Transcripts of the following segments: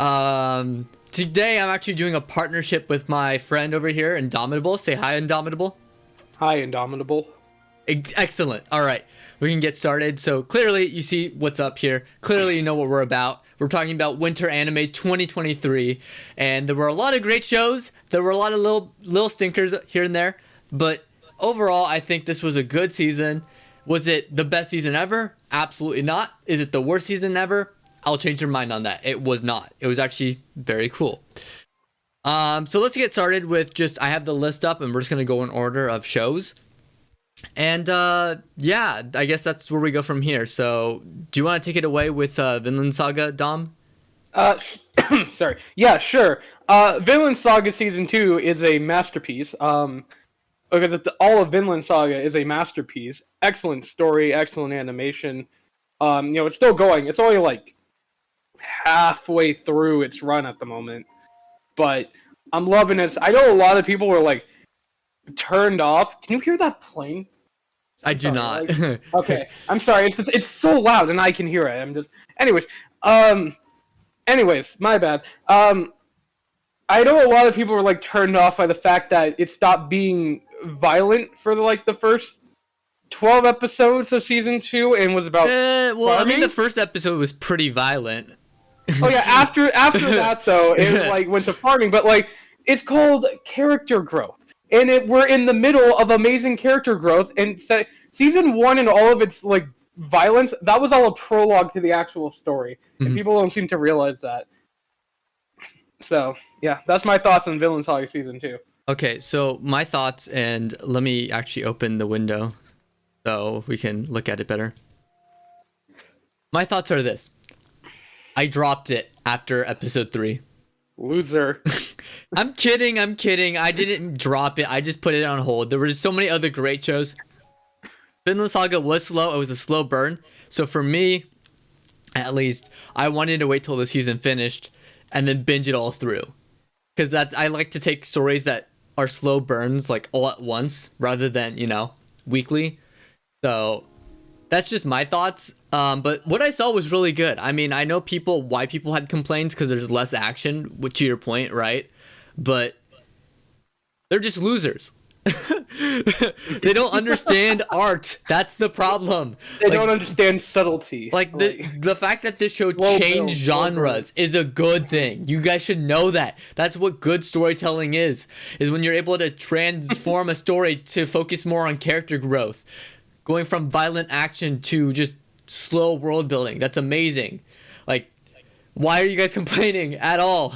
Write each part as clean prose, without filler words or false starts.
Today I'm actually doing a partnership with my friend over here, InDOMitable. Say hi, InDOMitable. Hi, InDOMitable. Excellent. All right, we can get started. So clearly you see what's up here. Clearly you know what we're about. We're talking about Winter Anime 2023, and there were a lot of great shows. There were a lot of little stinkers here and there, but overall I think this was a good season. Was it the best season ever? Absolutely not. Is it the worst season ever? I'll change your mind on that. It was not. It was actually very cool. So let's get started with I have the list up and we're just going to go in order of shows. And yeah, I guess that's where we go from here. So do you want to take it away with Vinland Saga, Dom? Sorry. Yeah, sure. Vinland Saga Season 2 is a masterpiece. Because all of Vinland Saga is a masterpiece. Excellent story, excellent animation. It's still going. It's only like halfway through its run at the moment. But I'm loving it. I know a lot of people were like turned off. Can you hear that plane? I do not. Okay, I'm sorry. It's so loud and I can hear it. Anyways, my bad. I know a lot of people were like turned off by the fact that it stopped being violent for the first 12 episodes of season 2 and was about well, I mean the first episode was pretty violent. Oh yeah, after that though, it went to farming, but it's called character growth. And we're in the middle of amazing character growth, and season 1 and all of its violence, that was all a prologue to the actual story. And people don't seem to realize that. So, yeah, that's my thoughts on Vinland Saga season 2. Okay, so my thoughts, and let me actually open the window so we can look at it better. My thoughts are this. I dropped it after episode 3. Loser. I'm kidding. I didn't drop it. I just put it on hold. There were just so many other great shows. Vinland Saga was slow. It was a slow burn. So for me, at least, I wanted to wait till the season finished and then binge it all through. Because I like to take stories that are slow burns all at once rather than, weekly. So that's just my thoughts. But what I saw was really good. I mean, I know why people had complaints because there's less action, which to your point, right? But they're just losers. They don't understand art. That's the problem. They don't understand subtlety. The fact that this show changed genres is a good thing. You guys should know that. That's what good storytelling is when you're able to transform a story to focus more on character growth. Going from violent action to just slow world building. That's amazing. Why are you guys complaining at all,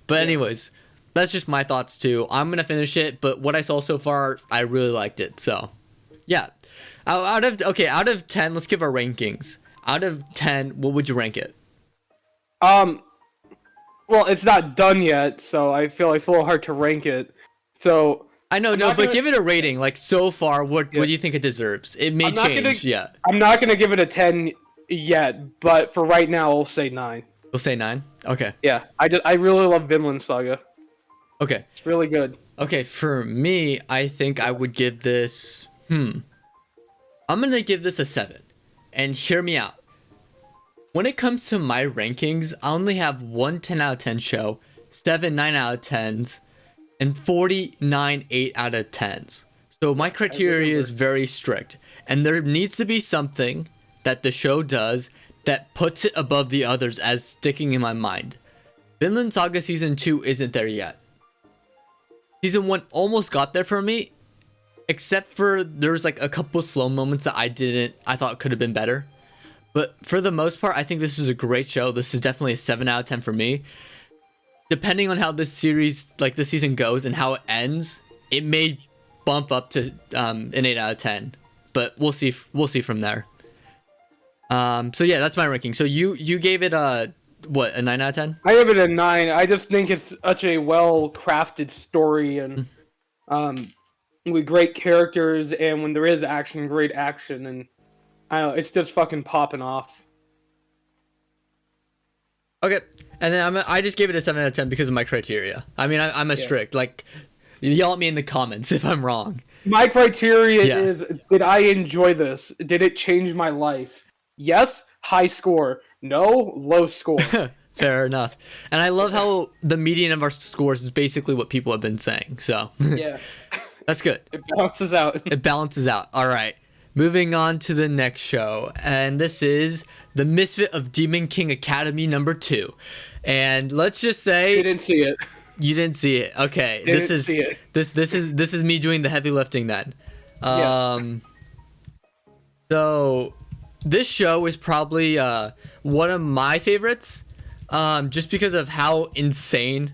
But anyways, that's just my thoughts too. I'm going to finish it, but what I saw so far, I really liked it. So, yeah. Out of 10, let's give our rankings. Out of 10, what would you rank it? Well, it's not done yet, so I feel like it's a little hard to rank it. So I know, but give it a rating. So far, what do you think it deserves? It may change, yeah. I'm not gonna give it a 10 yet, but for right now, I'll say 9. We'll say 9? Okay. Yeah, I really love Vinland Saga. Okay. It's really good. Okay, for me, I think I would give this... I'm gonna give this a 7. And hear me out. When it comes to my rankings, I only have one 10 out of 10 show, 7 9 out of 10s, and 49 8 out of 10s. So my criteria is very strict. And there needs to be something that the show does that puts it above the others as sticking in my mind. Vinland Saga Season 2 isn't there yet. Season 1 almost got there for me, except for there's a couple slow moments that I thought could have been better. But for the most part, I think this is a great show. This is definitely a 7 out of 10 for me. Depending on how this series, this season goes and how it ends, it may bump up to an 8 out of 10. But we'll see from there. So yeah, that's my ranking. So you gave it a 9 out of 10? I give it a 9. I just think it's such a well-crafted story and with great characters, and when there is action, great action, and I don't know, it's just fucking popping off. Okay, and then I just gave it a 7 out of 10 because of my criteria. I mean, I'm strict. Yell at me in the comments if I'm wrong. My criteria is, did I enjoy this? Did it change my life? Yes, high score. No, low score. Fair enough. And I love how the median of our scores is basically what people have been saying. So Yeah, that's good. it balances out. It balances out. All right. Moving on to the next show. And this is The Misfit of Demon King Academy #2. And let's just say You didn't see it. you didn't see it. Okay. Didn't see it. This is me doing the heavy lifting then. Yeah. So this show is probably one of my favorites. Just because of how insane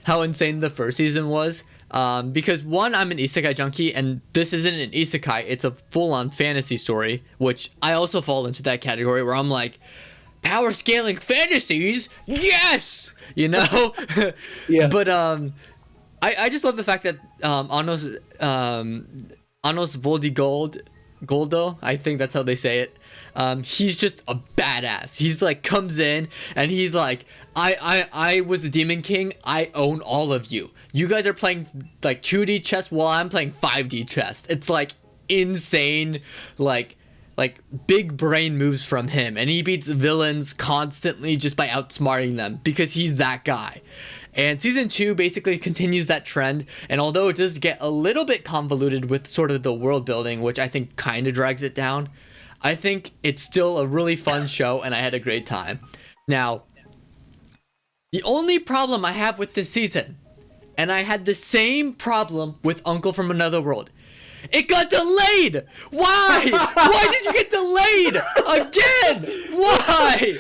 the first season was. Because one, I'm an isekai junkie, and this isn't an isekai, it's a full-on fantasy story, which I also fall into that category where I'm like, power scaling fantasies, yes, you know. Yeah. But I just love the fact that Anos Goldo, I think that's how they say it. He's just a badass. He's like comes in and he's like, I was the Demon King. I own all of you. You guys are playing like 2D chess while I'm playing 5D chess. It's like insane, like big brain moves from him, and he beats villains constantly just by outsmarting them because he's that guy. And season 2 basically continues that trend, and although it does get a little bit convoluted with sort of the world building, which I think kind of drags it down, I think it's still a really fun show, and I had a great time. Now, the only problem I have with this season, and I had the same problem with Uncle from Another World, it got delayed! Why? Why did you get delayed? Again! Why?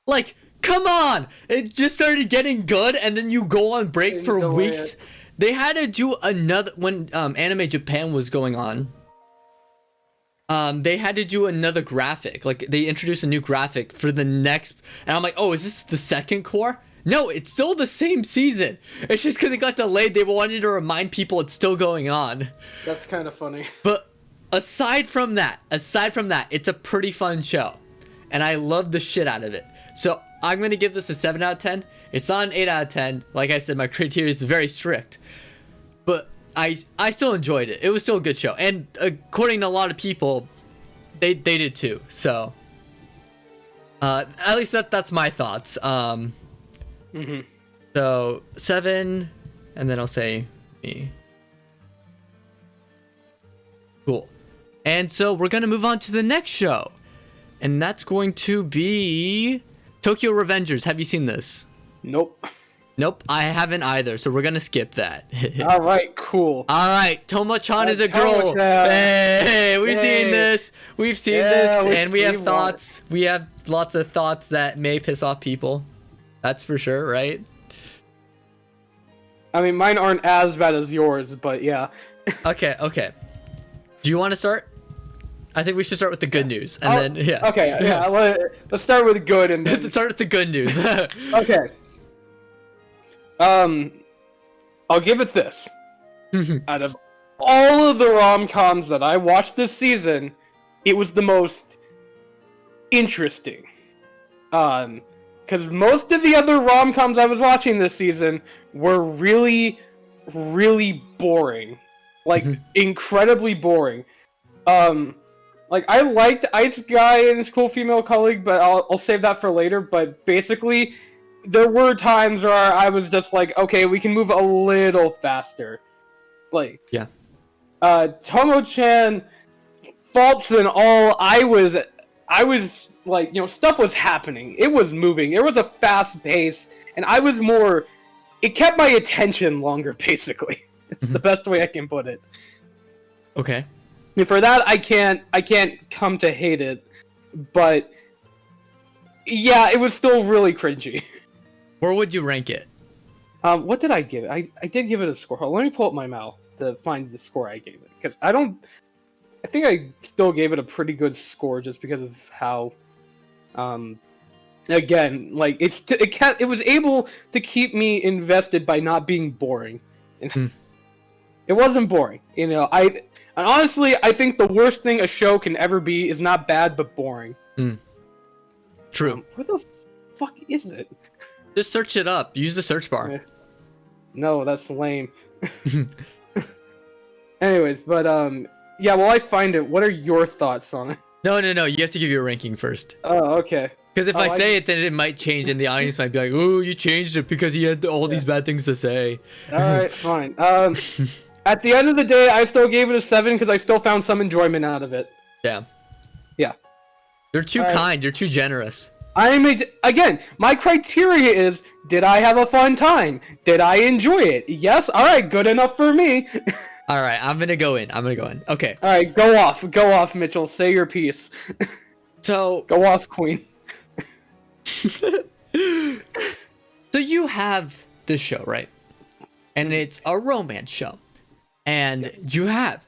Like, come on! It just started getting good, and then you go on break for weeks. They had to do another... When Anime Japan was going on, they had to do another graphic. Like, they introduced a new graphic for the next... And I'm like, oh, is this the second core? No, it's still the same season. It's just because it got delayed, they wanted to remind people it's still going on. That's kind of funny. But aside from that, it's a pretty fun show. And I love the shit out of it. So I'm going to give this a 7 out of 10. It's not an 8 out of 10. Like I said, my criteria is very strict. But I still enjoyed it. It was still a good show. And according to a lot of people, they did too. So at least that's my thoughts. So 7, and then I'll say me. Cool. And so we're gonna move on to the next show, and that's going to be Tokyo Revengers. Have you seen this? Nope. Nope, I haven't either. So we're gonna skip that. All right, cool. All right, Tomo-chan is a girl. Tomo-chan. Hey, we've seen this. We've seen this, and we have thoughts. We have lots of thoughts that may piss off people. That's for sure, right? I mean, mine aren't as bad as yours, but yeah. Okay. Do you want to start? I think we should start with the good news, and then yeah. Okay, yeah. Let's start with good, and then Let's start with the good news. okay. I'll give it this. Out of all of the rom-coms that I watched this season, it was the most interesting. Because most of the other rom-coms I was watching this season were really, really boring. Like, incredibly boring. Like, I liked Ice Guy and his cool female colleague, but I'll save that for later. But basically, there were times where I was just like, okay, we can move a little faster. Like, yeah. Tomo-chan, faults and all, I was like, you know, stuff was happening. It was moving. It was a fast pace, and I was more... It kept my attention longer, basically. It's the best way I can put it. Okay. And for that, I can't come to hate it, but yeah, it was still really cringy. Where would you rank it? What did I give it? I did give it a score. Let me pull up my mouth to find the score I gave it, because I think I still gave it a pretty good score just because of how, again, like it was able to keep me invested by not being boring. It wasn't boring, you know. And honestly, I think the worst thing a show can ever be is not bad but boring. True. What the fuck is it? Just search it up. Use the search bar. No, that's lame. Anyways, but yeah, while I find it, what are your thoughts on it? No. You have to give your ranking first. Oh, okay. Because if I say it, then it might change, and the audience might be like, "Ooh, you changed it because he had all these bad things to say." All right, fine. At the end of the day, I still gave it a 7 because I still found some enjoyment out of it. Yeah. Yeah. You're too kind. You're too generous. Again, my criteria is, did I have a fun time? Did I enjoy it? Yes? Alright, good enough for me. Alright, I'm gonna go in. Okay. Alright, go off, Mitchell. Say your piece. So... Go off, Queen. So you have this show, right? And it's a romance show. And you have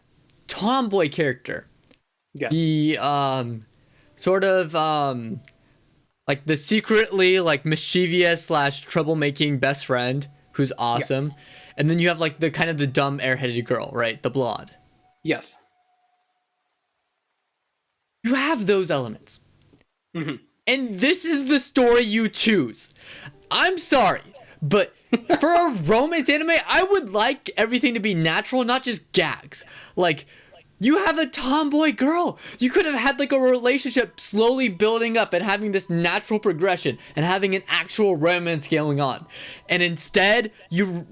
tomboy character. Yeah. The, sort of, like the secretly like mischievous / troublemaking best friend who's awesome, yeah. And then you have like the kind of the dumb airheaded girl, right? The blonde. Yes. You have those elements, mm-hmm. And this is the story you choose. I'm sorry, but for a romance anime, I would like everything to be natural, not just gags. Like, you have a tomboy girl. You could have had like a relationship slowly building up and having this natural progression and having an actual romance going on. And instead, you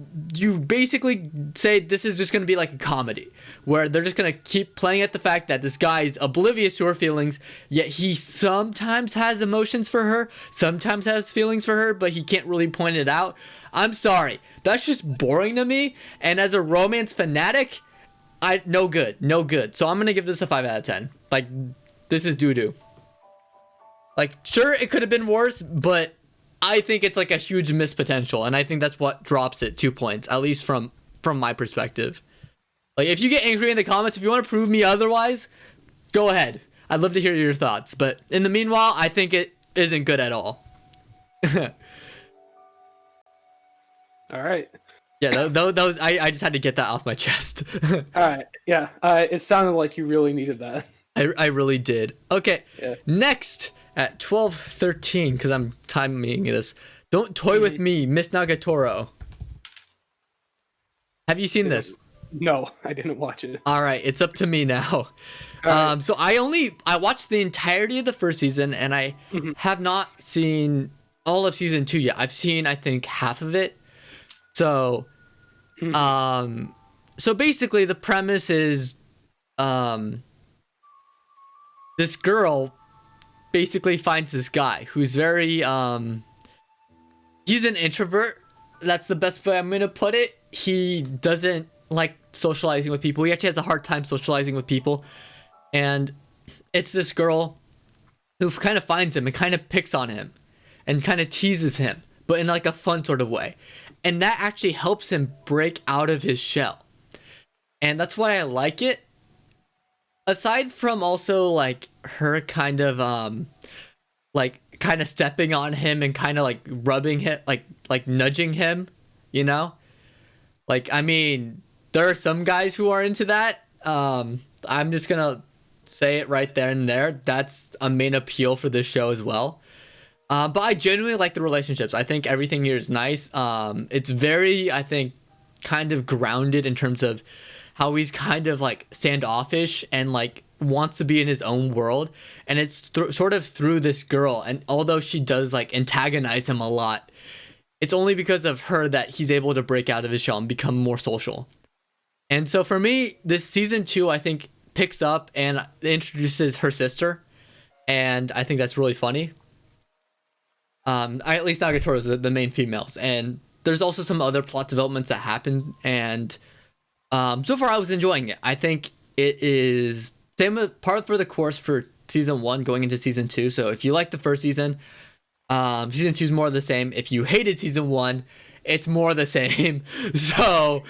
basically say this is just going to be like a comedy where they're just going to keep playing at the fact that this guy is oblivious to her feelings, yet he sometimes has emotions for her, sometimes has feelings for her, but he can't really point it out. I'm sorry. That's just boring to me. And as a romance fanatic, no good. So I'm gonna give this a 5 out of 10. Like, this is doo-doo. Like, sure, it could have been worse, but I think it's like a huge missed potential, and I think that's what drops it 2 points, at least from my perspective. Like, if you get angry in the comments, if you want to prove me otherwise, go ahead. I'd love to hear your thoughts, but in the meanwhile, I think it isn't good at all. All right. Yeah, that was I just had to get that off my chest. All right, yeah. It sounded like you really needed that. I really did. Okay, yeah. Next at 12:13, because I'm timing this. Don't toy with me, Miss Nagatoro. Have you seen this? No, I didn't watch it. All right, it's up to me now. Right. So I watched the entirety of the first season, and I have not seen all of season 2 yet. I've seen, I think, half of it. So, so basically the premise is, this girl basically finds this guy who's very, he's an introvert. That's the best way I'm going to put it. He doesn't like socializing with people. He actually has a hard time socializing with people. And it's this girl who kind of finds him and kind of picks on him and kind of teases him, but in like a fun sort of way. And that actually helps him break out of his shell. And that's why I like it. Aside from also like her kind of like kind of stepping on him and kind of like rubbing him, like nudging him, you know? Like, I mean, there are some guys who are into that. I'm just gonna say it right there and there. That's a main appeal for this show as well. But I genuinely like the relationships. I think everything here is nice. It's very, I think, kind of grounded in terms of how he's kind of like standoffish and like wants to be in his own world. And it's sort of through this girl. And although she does like antagonize him a lot, it's only because of her that he's able to break out of his shell and become more social. And so for me, this season 2, I think, picks up and introduces her sister. And I think that's really funny. At least Nagatoro is the main females, and there's also some other plot developments that happen, and so far I was enjoying it. I think it is same part for the course for season 1 going into season 2. So if you like the first season, season 2 is more of the same. If you hated season 1, it's more of the same. So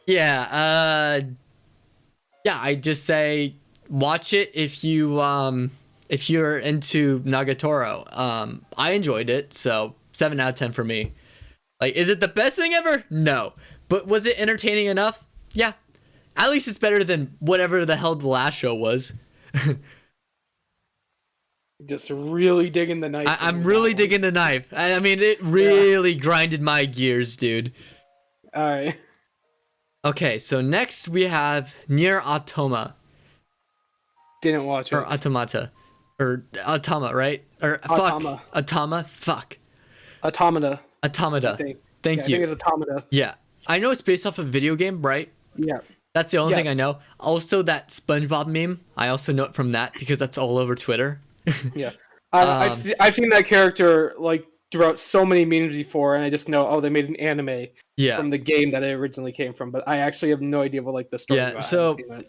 yeah, I just say watch it if you're into Nagatoro. I enjoyed it, so 7 out of 10 for me. Like, is it the best thing ever? No. But was it entertaining enough? Yeah. At least it's better than whatever the hell the last show was. Just really digging the knife. I'm really digging the knife. I mean, it really grinded my gears, dude. Alright. Okay, so next we have Nier Automata. Didn't watch it. Or Automata. or Automa, right? Or Automa. fuck, Automa, fuck, Automata. I Automata. think. Yeah, Thank I think you. it's Automata. Yeah, I know it's based off a video game, right? Yeah. That's the only thing I Yes. know. Also, that SpongeBob meme, I also know it from that because that's all over Twitter. Yeah. Um, I've seen that character like throughout so many memes before, and I just know, oh, they made an anime yeah, from the game that it originally came from, but I actually have no idea what like the story's yeah. about.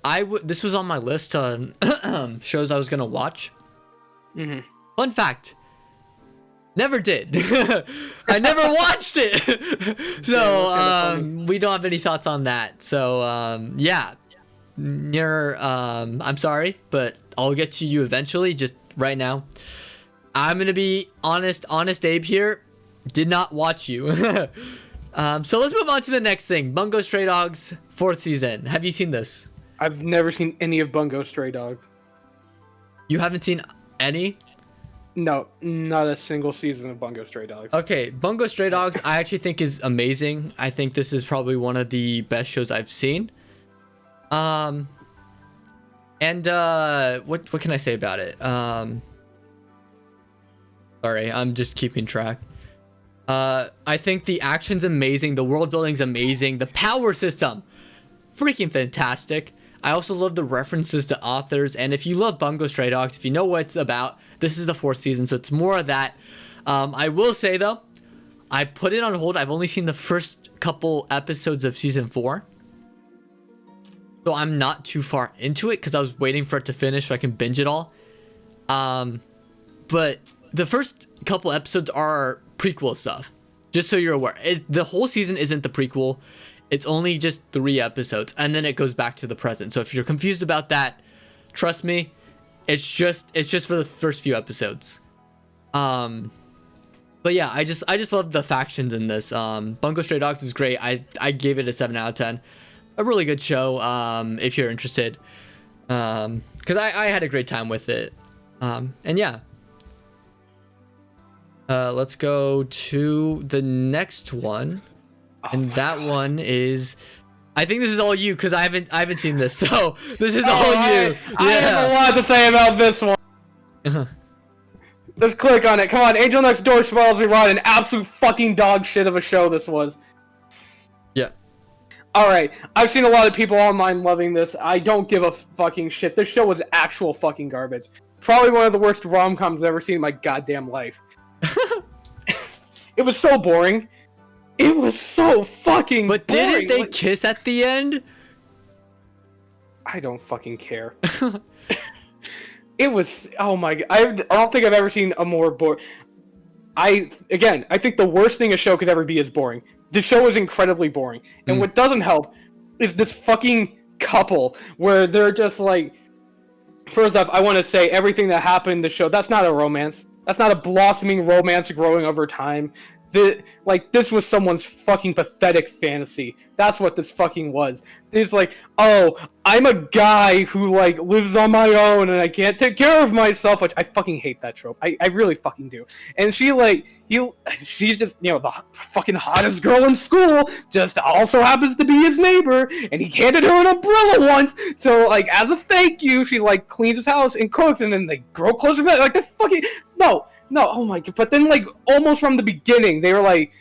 I haven't So seen it. this was on my list on shows I was gonna watch. Mm-hmm. Fun fact, never did. I never watched it. So we don't have any thoughts on that. So yeah, Nier, I'm sorry, but I'll get to you eventually. Just right now, I'm gonna be honest Abe here. Did not watch you. So let's move on to the next thing. Bungo Stray Dogs 4th season. Have you seen this? I've never seen any of Bungo Stray Dogs. You haven't seen any? No, not a single season of Bungo Stray Dogs. Okay, Bungo Stray Dogs I actually think is amazing. I think this is probably one of the best shows I've seen. And what can I say about it? Sorry, I'm just keeping track. I think the action's amazing, the world building's amazing, the power system freaking fantastic. I also love the references to authors, and if you love Bungo Stray Dogs, if you know what it's about, this is the 4th season, so it's more of that. I will say though, I put it on hold. I've only seen the first couple episodes of season 4. So I'm not too far into it because I was waiting for it to finish so I can binge it all. But the first couple episodes are prequel stuff. Just so you're aware. The whole season isn't the prequel. It's only just 3 episodes and then it goes back to the present. So if you're confused about that, trust me, it's just for the first few episodes. But yeah, I just love the factions in this. Bungo Stray Dogs is great. I gave it a 7 out of 10. A really good show if you're interested. Cuz I had a great time with it. And yeah. Let's go to the next one. And that one is, I think this is all you because I haven't seen this. So this is all you. I have a lot to say about this one. Let's click on it. Come on, Angel Next Door Smiles Rewind, an absolute fucking dog shit of a show this was. Yeah. Alright, I've seen a lot of people online loving this. I don't give a fucking shit. This show was actual fucking garbage. Probably one of the worst rom-coms I've ever seen in my goddamn life. It was so boring. It was so fucking But boring. didn't they kiss at the end? I don't fucking care. It was, oh my god, I don't think I've ever seen a more boring. I think the worst thing a show could ever be is boring. The show is incredibly boring. And what doesn't help is this fucking couple where they're just like, first off, I want to say everything that happened in the show, that's not a romance. That's not a blossoming romance growing over time. This was someone's fucking pathetic fantasy. That's what this fucking was. It's like, oh, I'm a guy who, like, lives on my own and I can't take care of myself, which I fucking hate that trope. I really fucking do. And she's just, the fucking hottest girl in school, just also happens to be his neighbor, and he handed her an umbrella once, so, like, as a thank you, she, like, cleans his house and cooks, and then they grow closer together. Like, this fucking, no, oh my god. But then, like, almost from the beginning, they were like,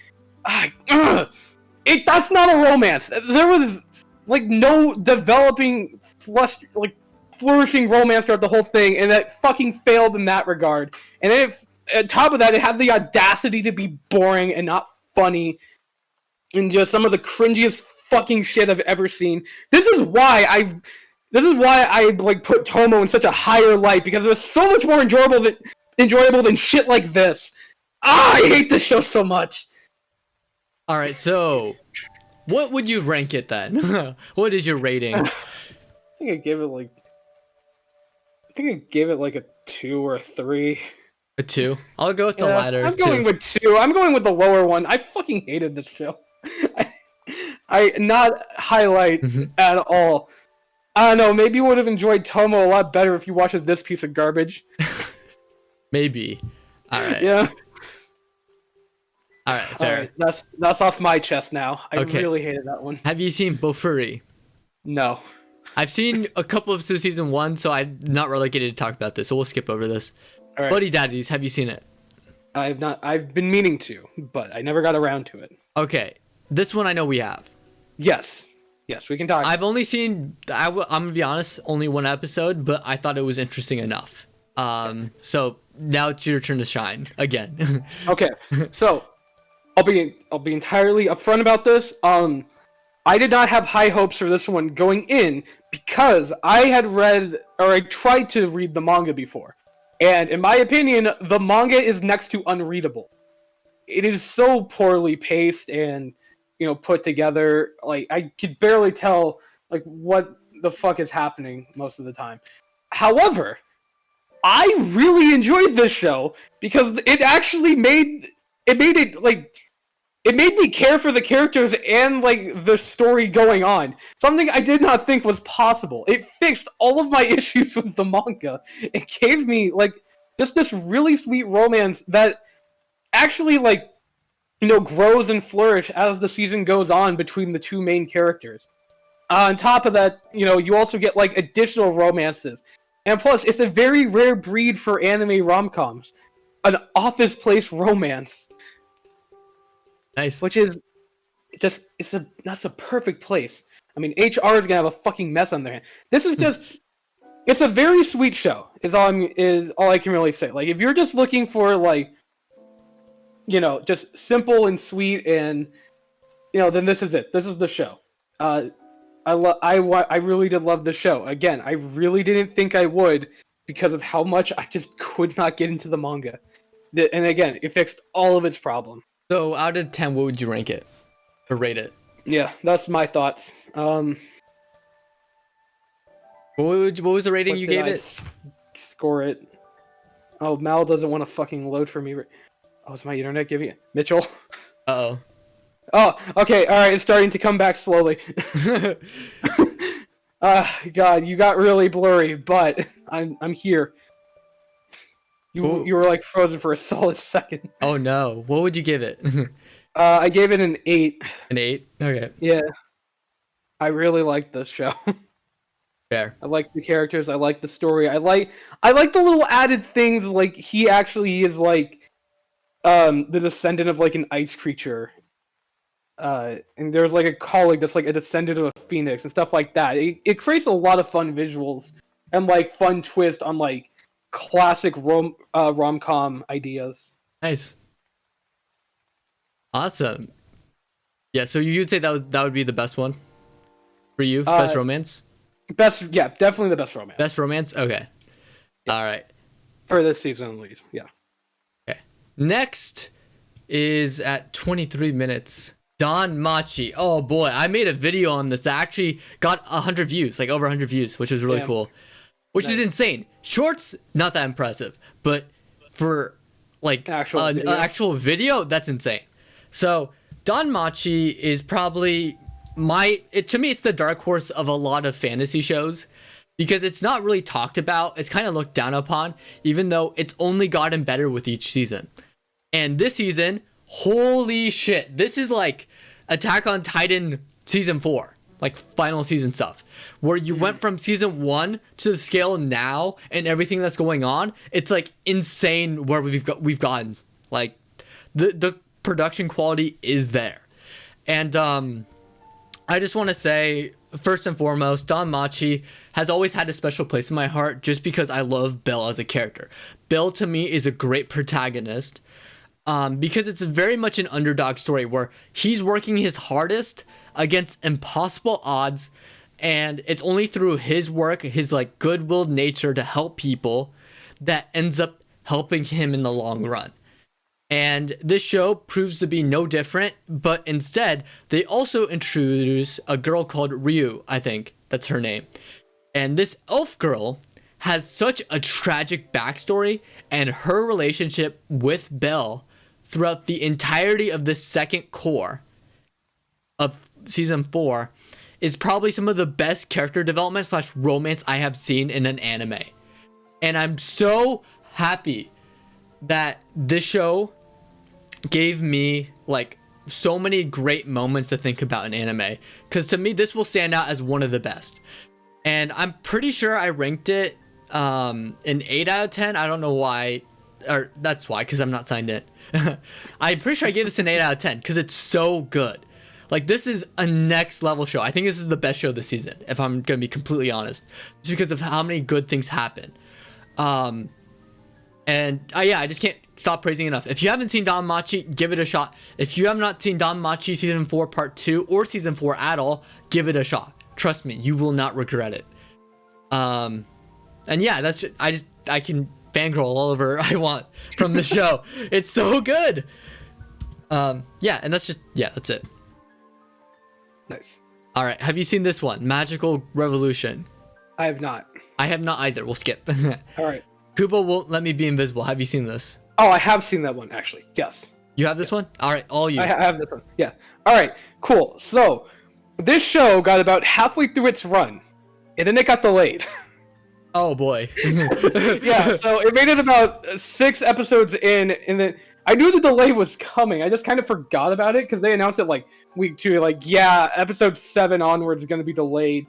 that's not a romance. There was, like, no developing, flourishing romance throughout the whole thing, and it fucking failed in that regard. And then, on top of that, it had the audacity to be boring and not funny, and just some of the cringiest fucking shit I've ever seen. This is why I like put Tomo in such a higher light, because it was so much more enjoyable than shit like this. I hate this show so much. All right, so what would you rank it then? What is your rating? I think I gave it like a 2 or a 3. A 2? I'll go with the latter. I'm going with 2. I'm going with the lower one. I fucking hated this show. I not highlight at all. I don't know, maybe you would have enjoyed Tomo a lot better if you watched this piece of garbage. Maybe. Alright. Yeah. Alright, fair. Right, that's off my chest now. I really hated that one. Have you seen Bofuri? No. I've seen a couple of season 1, so I'm not relegated to talk about this. So we'll skip over this. All right. Buddy Daddies, have you seen it? I've not. I've been meaning to, but I never got around to it. Okay, this one I know we have. Yes, we can talk. I've only seen. I'm gonna be honest, only one episode, but I thought it was interesting enough. So now it's your turn to shine again. Okay, so I'll be entirely upfront about this. I did not have high hopes for this one going in because I had read, or I tried to read the manga before. And in my opinion, the manga is next to unreadable. It is so poorly paced and, put together. Like, I could barely tell, like, what the fuck is happening most of the time. However, I really enjoyed this show because it actually made me care for the characters and, like, the story going on. Something I did not think was possible. It fixed all of my issues with the manga. It gave me, like, just this really sweet romance that actually, like, grows and flourishes as the season goes on between the two main characters. On top of that, you also get, like, additional romances. And plus, it's a very rare breed for anime rom-coms. An office place romance. Nice. Which is just that's a perfect place. I mean, HR is gonna have a fucking mess on their hand. This is just it's a very sweet show. Is all I can really say. Like, if you're just looking for, like, just simple and sweet, and then this is it. This is the show. I really did love the show. Again, I really didn't think I would because of how much I just could not get into the manga. And again, it fixed all of its problems. So out of 10, what would you rank it or rate it? Yeah, that's my thoughts. What was the rating you gave it? Score it. Oh, Mal doesn't want to fucking load for me. Oh, is my internet giving it? Mitchell? Uh-oh. Oh, okay, alright, it's starting to come back slowly. God, you got really blurry, but I'm here. You were, like, frozen for a solid second. Oh no, what would you give it? I gave it an 8. An 8? Okay. Yeah. I really liked this show. Fair. I like the characters, I like the story, I like the little added things, like, he actually is, like, the descendant of, like, an ice creature. And there's, like, a colleague that's, like, a descendant of a phoenix and stuff like that. It creates a lot of fun visuals and, like, fun twist on, like, classic rom-com ideas. Nice. Awesome. Yeah, so you'd say that would be the best one for you? Best romance? Yeah, definitely the best romance. Best romance? Okay. Yeah. All right. For this season at least, yeah. Okay. Next is at 23 minutes. DanMachi. Oh boy, I made a video on this that actually got 100 views, like over 100 views, which was really cool. Which is insane. Shorts, not that impressive, but for, like, actual video, that's insane. So DanMachi is probably to me, it's the dark horse of a lot of fantasy shows because it's not really talked about. It's kind of looked down upon, even though it's only gotten better with each season. And this season, holy shit, this is like Attack on Titan season 4. Like, final season stuff, where you went from season 1 to the scale now and everything that's going on. It's, like, insane where we've gotten. Like, the production quality is there. And I just want to say, first and foremost, DanMachi has always had a special place in my heart just because I love Bell as a character. Bell, to me, is a great protagonist because it's very much an underdog story where he's working his hardest against impossible odds, and it's only through his work, his, like, good-willed nature to help people that ends up helping him in the long run. And this show proves to be no different, but instead they also introduce a girl called Ryu, I think that's her name. And this elf girl has such a tragic backstory, and her relationship with Belle throughout the entirety of the second core of season 4 is probably some of the best character development / romance I have seen in an anime. And I'm so happy that this show gave me, like, so many great moments to think about in anime, because to me this will stand out as one of the best. and I'm pretty sure I ranked it an 8 out of 10. I don't know why, or that's why, because I'm not signed in. I'm pretty sure I gave this an 8 out of 10 because it's so good. Like, this is a next level show. I think this is the best show this season, if I'm gonna be completely honest, just because of how many good things happen. Yeah, I just can't stop praising enough. If you haven't seen DanMachi, give it a shot. If you have not seen DanMachi season 4 part 2 or season 4 at all, give it a shot. Trust me, you will not regret it. And yeah, that's I can fangirl all over I want from the show. It's so good. Yeah, and that's it. Nice. All right, have you seen this one, Magical Revolution? I have not. I have not either. We'll skip. All right. Kubo won't let me be invisible. Have you seen this? Oh, I have seen that one, actually. Yes. You have this one? All right, all you. I have this one. Yeah. All right, cool. So, this show got about halfway through its run, and then it got delayed. Oh, boy. Yeah, so it made it about 6 episodes in, and then I knew the delay was coming. I just kind of forgot about it, because they announced it, like, week 2. Like, yeah, episode 7 onwards is going to be delayed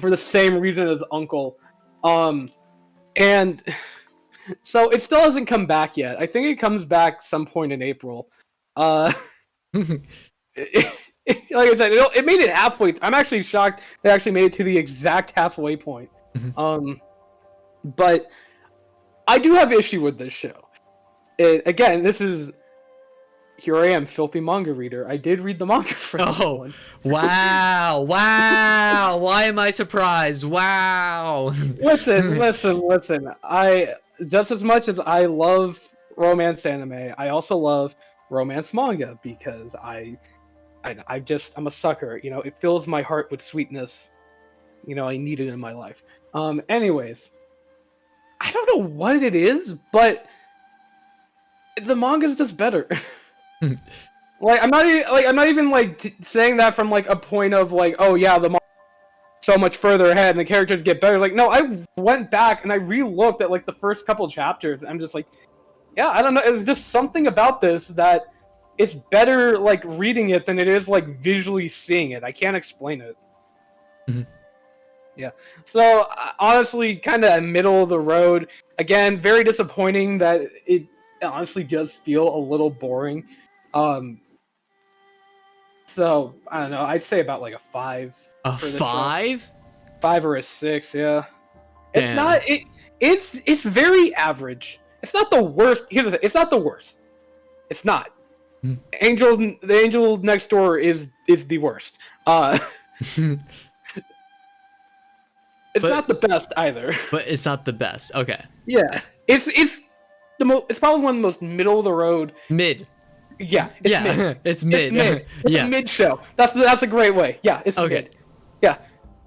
for the same reason as Uncle. And so it still hasn't come back yet. I think it comes back some point in April. Like I said, it made it halfway. I'm actually shocked they actually made it to the exact halfway point. But I do have issue with this show. Again, this is... Here I am, filthy manga reader. I did read the manga for this one. Wow. Why am I surprised? Wow. Listen. I, just as much as I love romance anime, I also love romance manga because I'm a sucker. You know, it fills my heart with sweetness. You know, I need it in my life. Anyways, I don't know what it is, but the manga's just better. Like I'm not even saying that from like a point of like, oh yeah, the manga so much further ahead and the characters get better. Like, no, I went back and I re-looked at like the first couple chapters and I'm just like, yeah, I don't know, it's just something about this that it's better like reading it than it is like visually seeing it. I can't explain it. Yeah, so honestly, kind of middle of the road. Again, very disappointing that it honestly does feel a little boring. So I don't know. I'd say about like a 5. A 5? 5 or a 6. Yeah. Damn. It's not. It's very average. It's not the worst. Here's the thing. It's not the worst. It's not. The Angel Next Door is the worst. It's not the best either. But it's not the best. Okay. Yeah. It's probably one of the most middle of the road. Mid. Yeah. Mid. It's mid. It's a mid show. That's a great way. Yeah. It's okay. Mid. Yeah.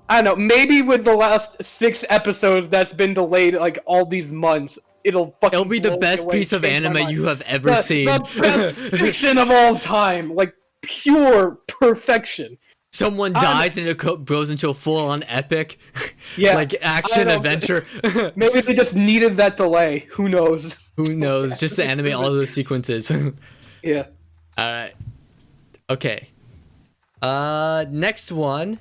I don't know. Maybe with the last 6 episodes that's been delayed like all these months, it'll be the best piece of anime you have ever seen. The best fiction of all time. Like pure perfection. Someone dies and it goes into a full-on epic, yeah, like action adventure. Maybe they just needed that delay. Who knows? Who knows? Just to animate all those sequences. Yeah. All right. Okay. Next one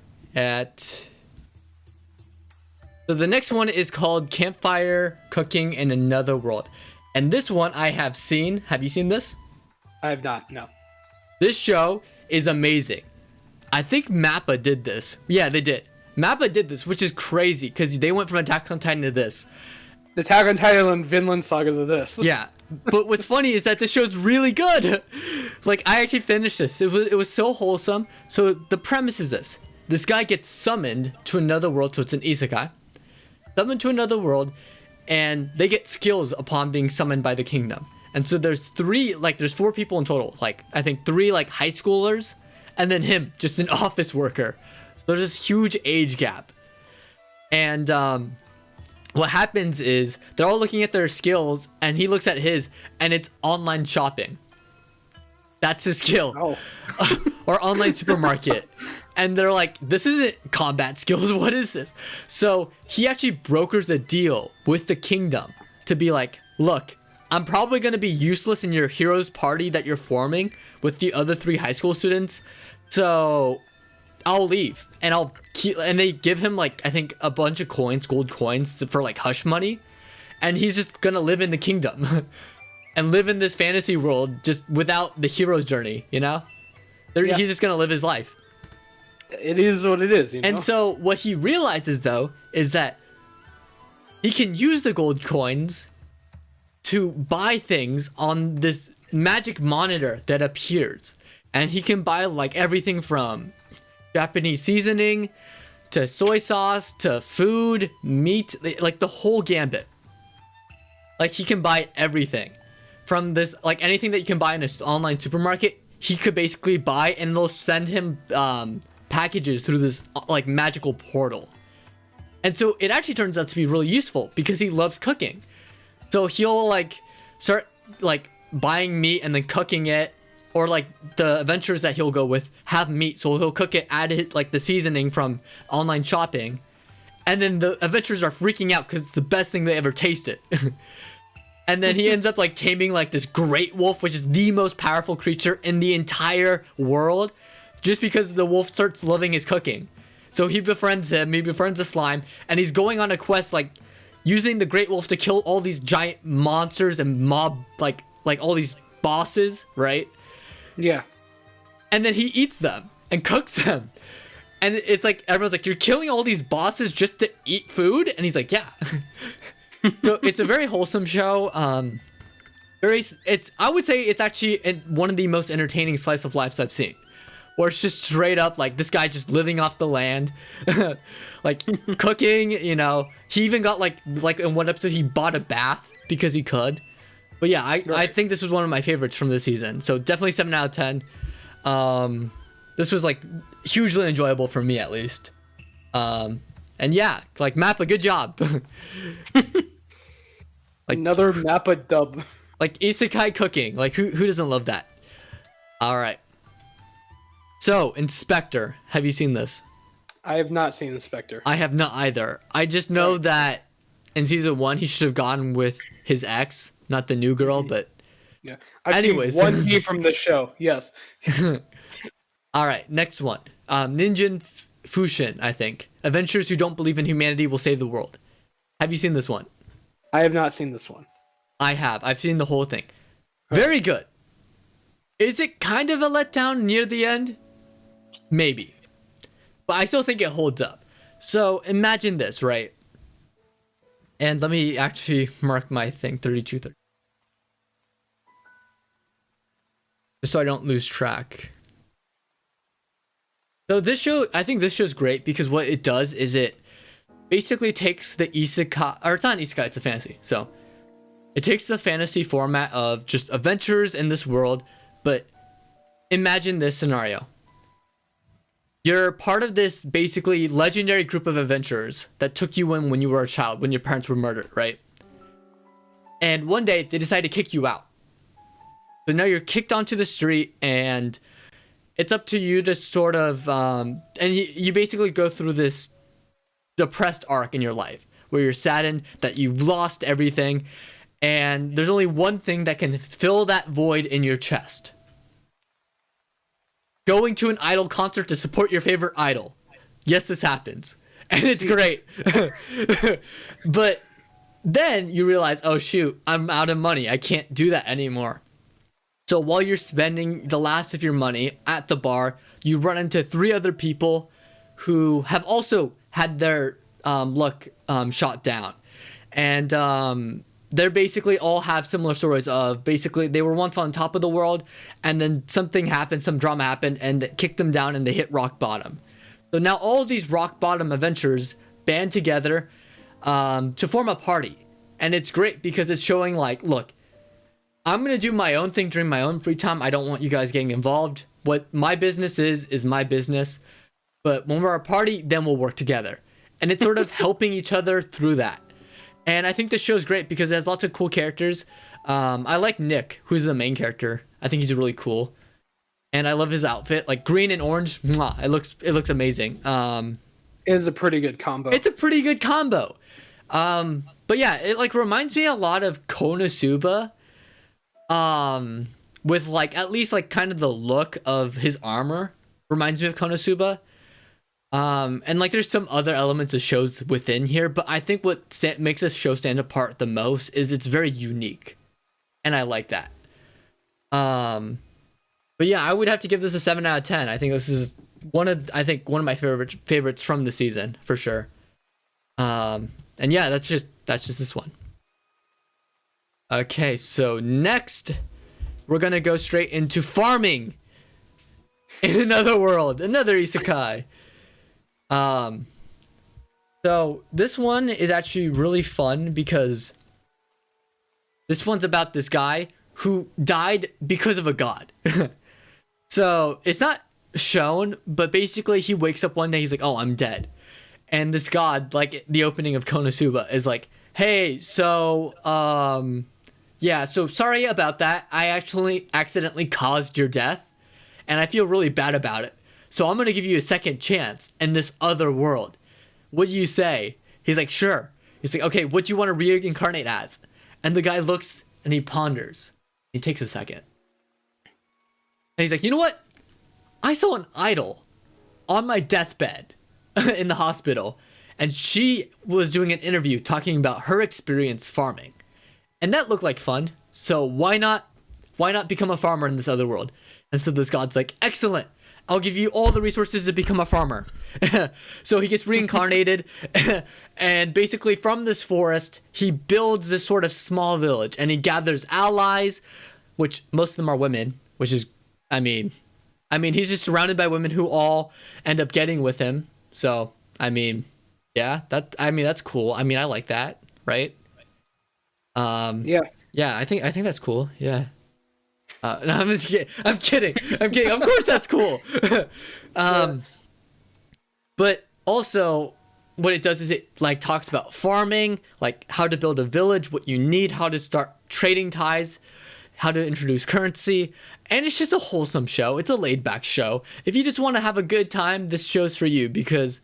So the next one is called Campfire Cooking in Another World, and this one I have seen. Have you seen this? I have not. No. This show is amazing. I think Mappa did this. Yeah, they did. Mappa did this, which is crazy because they went from Attack on Titan to this. Attack on Titan and Vinland Saga to this. Yeah, but what's funny is that this show's really good. Like, I actually finished this. It was so wholesome. So the premise is this. This guy gets summoned to another world, so it's an isekai. Summoned to another world, and they get skills upon being summoned by the kingdom. And so there's 4 people in total. Like, I think 3 like high schoolers, and then him, just an office worker. So there's this huge age gap. And what happens is they're all looking at their skills, and he looks at his, and it's online shopping. That's his skill. Oh. Or online supermarket. And they're like, this isn't combat skills. What is this? So he actually brokers a deal with the kingdom to be like, look, I'm probably going to be useless in your heroes party that you're forming with the other 3 high school students. So I'll leave and I'll keep, and they give him like, I think a bunch of coins, gold coins for like hush money. And he's just gonna live in the kingdom and live in this fantasy world just without the hero's journey, you know? He's just gonna live his life. It is what it is, you know? And so what he realizes though is that he can use the gold coins to buy things on this magic monitor that appears. And he can buy like everything from Japanese seasoning to soy sauce to food, meat, like the whole gambit. Like he can buy everything from this, like anything that you can buy in an online supermarket, he could basically buy, and they'll send him packages through this like magical portal. And so it actually turns out to be really useful because he loves cooking. So he'll like start like buying meat and then cooking it, or like the adventures that he'll go with have meat, so he'll cook it, add it like the seasoning from online shopping, and then the adventurers are freaking out because it's the best thing they ever tasted. And then he ends up like taming like this great wolf, which is the most powerful creature in the entire world, just because the wolf starts loving his cooking. So he befriends him, he befriends the slime, and he's going on a quest like using the great wolf to kill all these giant monsters and mob like all these bosses, right? Yeah. And then he eats them and cooks them. And it's like everyone's like, you're killing all these bosses just to eat food? And he's like, yeah. So it's a very wholesome show. I would say it's actually one of the most entertaining slice of lives I've seen, where it's just straight up like this guy just living off the land, like cooking, you know. He even got like in one episode he bought a bath because he could. But yeah, I think this was one of my favorites from this season. So definitely 7 out of 10. This was like hugely enjoyable for me, at least. And yeah, like Mappa, good job. Like another Mappa dub. Like isekai cooking. Like who doesn't love that? All right. So, Inspector, have you seen this? I have not seen Inspector. I have not either. I just know that in season 1 he should have gone with his ex, not the new girl, but yeah. I've anyways, seen one B from the show. Yes. All right, next one. Ningen Fushin, I think. Adventurers who don't believe in humanity will save the world. Have you seen this one? I have not seen this one. I have. I've seen the whole thing. Very good. Is it kind of a letdown near the end? Maybe. But I still think it holds up. So imagine this, right? And let me actually mark my thing, 32, 30. Just so I don't lose track. So this show, I think this show's great because what it does is it basically takes the isekai, or it's not an isekai, it's a fantasy. So it takes the fantasy format of just adventures in this world, but imagine this scenario. You're part of this basically legendary group of adventurers that took you in when you were a child, when your parents were murdered, right? And one day they decide to kick you out. So now you're kicked onto the street, and it's up to you to sort of, and you basically go through this depressed arc in your life where you're saddened that you've lost everything, and there's only one thing that can fill that void in your chest. Going to an idol concert to support your favorite idol. Yes, this happens. And it's great. But then you realize, oh shoot, I'm out of money. I can't do that anymore. So while you're spending the last of your money at the bar, you run into 3 other people who have also had their luck shot down. And they're basically all have similar stories of basically they were once on top of the world, and then something happened, some drama happened, and it kicked them down and they hit rock bottom. So now all of these rock bottom adventurers band together to form a party. And it's great because it's showing like, look, I'm going to do my own thing during my own free time. I don't want you guys getting involved. What my business is my business. But when we're a party, then we'll work together. And it's sort of helping each other through that. And I think this show's great because it has lots of cool characters. I like Nick, who's the main character. I think he's really cool. And I love his outfit. Like green and orange. Mwah, it looks amazing. It is a pretty good combo. It's a pretty good combo. But yeah, it like reminds me a lot of Konosuba. With like at least like kind of the look of his armor reminds me of Konosuba. And like there's some other elements of shows within here, but I think what makes this show stand apart the most is it's very unique, and I like that. But yeah, I would have to give this a 7 out of 10. I think this is one of my favorites from the season for sure. And yeah, that's just this one. Okay, so next we're gonna go straight into farming in another world, another isekai. So this one is actually really fun because this one's about this guy who died because of a god. So it's not shown, but basically he wakes up one day, he's like, oh, I'm dead. And this god, like the opening of Konosuba, is like, hey, so, yeah, so sorry about that. I actually accidentally caused your death, and I feel really bad about it. So I'm going to give you a second chance in this other world. What do you say? He's like, sure. He's like, okay, what do you want to reincarnate as? And the guy looks and he ponders. He takes a second. And he's like, you know what? I saw an idol on my deathbed in the hospital. And she was doing an interview talking about her experience farming. And that looked like fun. So why not become a farmer in this other world? And so this god's like, excellent. I'll give you all the resources to become a farmer. So he gets reincarnated. And basically from this forest, he builds this sort of small village. And he gathers allies, which most of them are women. Which is, I mean, he's just surrounded by women who all end up getting with him. So, yeah, that's cool. I like that, right? Yeah. Yeah, I think that's cool. Yeah. No, I'm just kidding. I'm kidding. Of course that's cool. But also what it does is it like talks about farming, like how to build a village, what you need, how to start trading ties, how to introduce currency, and it's just a wholesome show. It's a laid back show. If you just want to have a good time, this show's for you because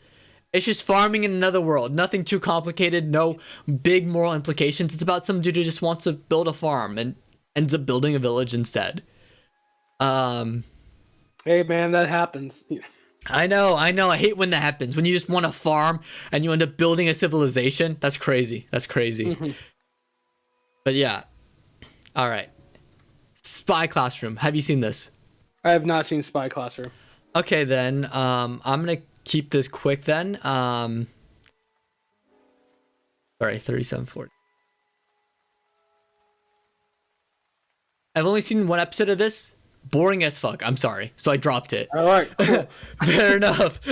it's just farming in another world. Nothing too complicated, no big moral implications. It's about some dude who just wants to build a farm and ends up building a village instead. Hey man, that happens. I know. I hate when that happens. When you just want to farm and you end up building a civilization. That's crazy. But yeah. All right. Spy Classroom. Have you seen this? I have not seen Spy Classroom. Okay, then. I'm going to keep this quick then. Sorry, 3740. I've only seen one episode of this. Boring as fuck. I'm sorry. So I dropped it. All right. Cool. Fair enough.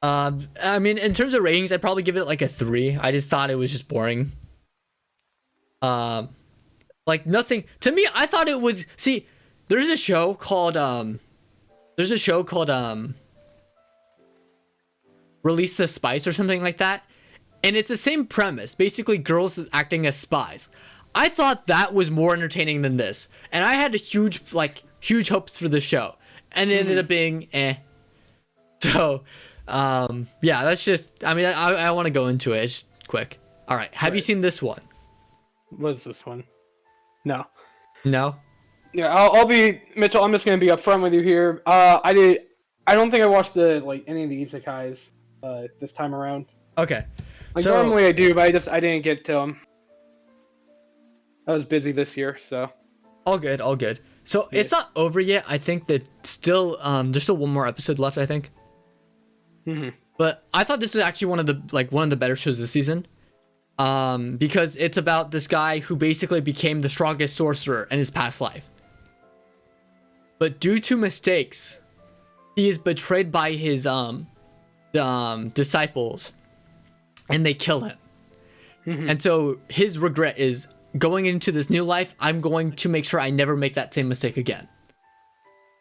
In terms of ratings, I'd probably give it like a 3. I just thought it was just boring. Like nothing to me. I thought it was. See, there's a show called Release the Spice or something like that, and it's the same premise. Basically, girls acting as spies. I thought that was more entertaining than this, and I had huge hopes for the show, and it ended up being eh. So, yeah, that's just. I want to go into it. It's just quick. All right, have you seen this one? What is this one? No. No. Yeah, I'll be Mitchell. I'm just gonna be upfront with you here. I don't think I watched any of the isekais this time around. Okay. So, normally I do, but I didn't get to them. I was busy this year, so. All good. So yeah. It's not over yet. I think that still there's still one more episode left. I think. Mm-hmm. But I thought this was actually one of the better shows this season. Because it's about this guy who basically became the strongest sorcerer in his past life. But due to mistakes, he is betrayed by his disciples, and they kill him. Mm-hmm. And so his regret is going into this new life. I'm going to make sure I never make that same mistake again.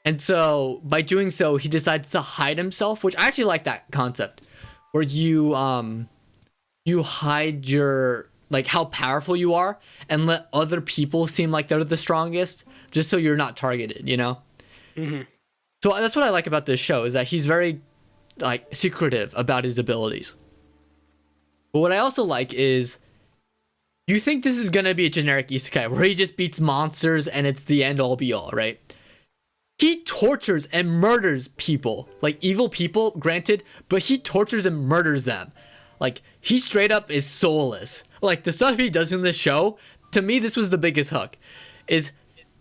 And so by doing so, he decides to hide himself, which I actually like that concept, where you hide your how powerful you are and let other people seem like they're the strongest, just so you're not targeted, you know? Mm-hmm. So that's what I like about this show, is that he's very secretive about his abilities. But what I also like is, you think this is gonna be a generic isekai where he just beats monsters and it's the end all be all, right? he tortures and murders people, like evil people, granted, but he tortures and murders them. Like, he straight up is soulless. Like, the stuff he does in this show, to me, this was the biggest hook, is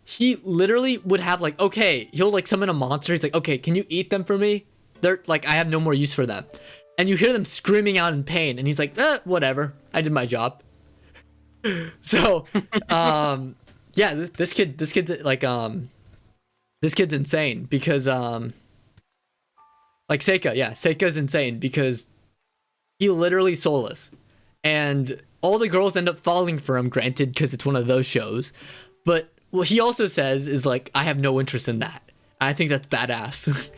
he literally would have, like, okay, he'll, like, summon a monster. He's like, okay, can you eat them for me? They're, like, I have no more use for them. And you hear them screaming out in pain, and he's like, whatever, I did my job. So, yeah, this kid's, like, this kid's insane, because, like, Seika's insane, because he literally soulless, and all the girls end up falling for him, granted, because it's one of those shows. But what he also says is, like, I have no interest in that. I think that's badass.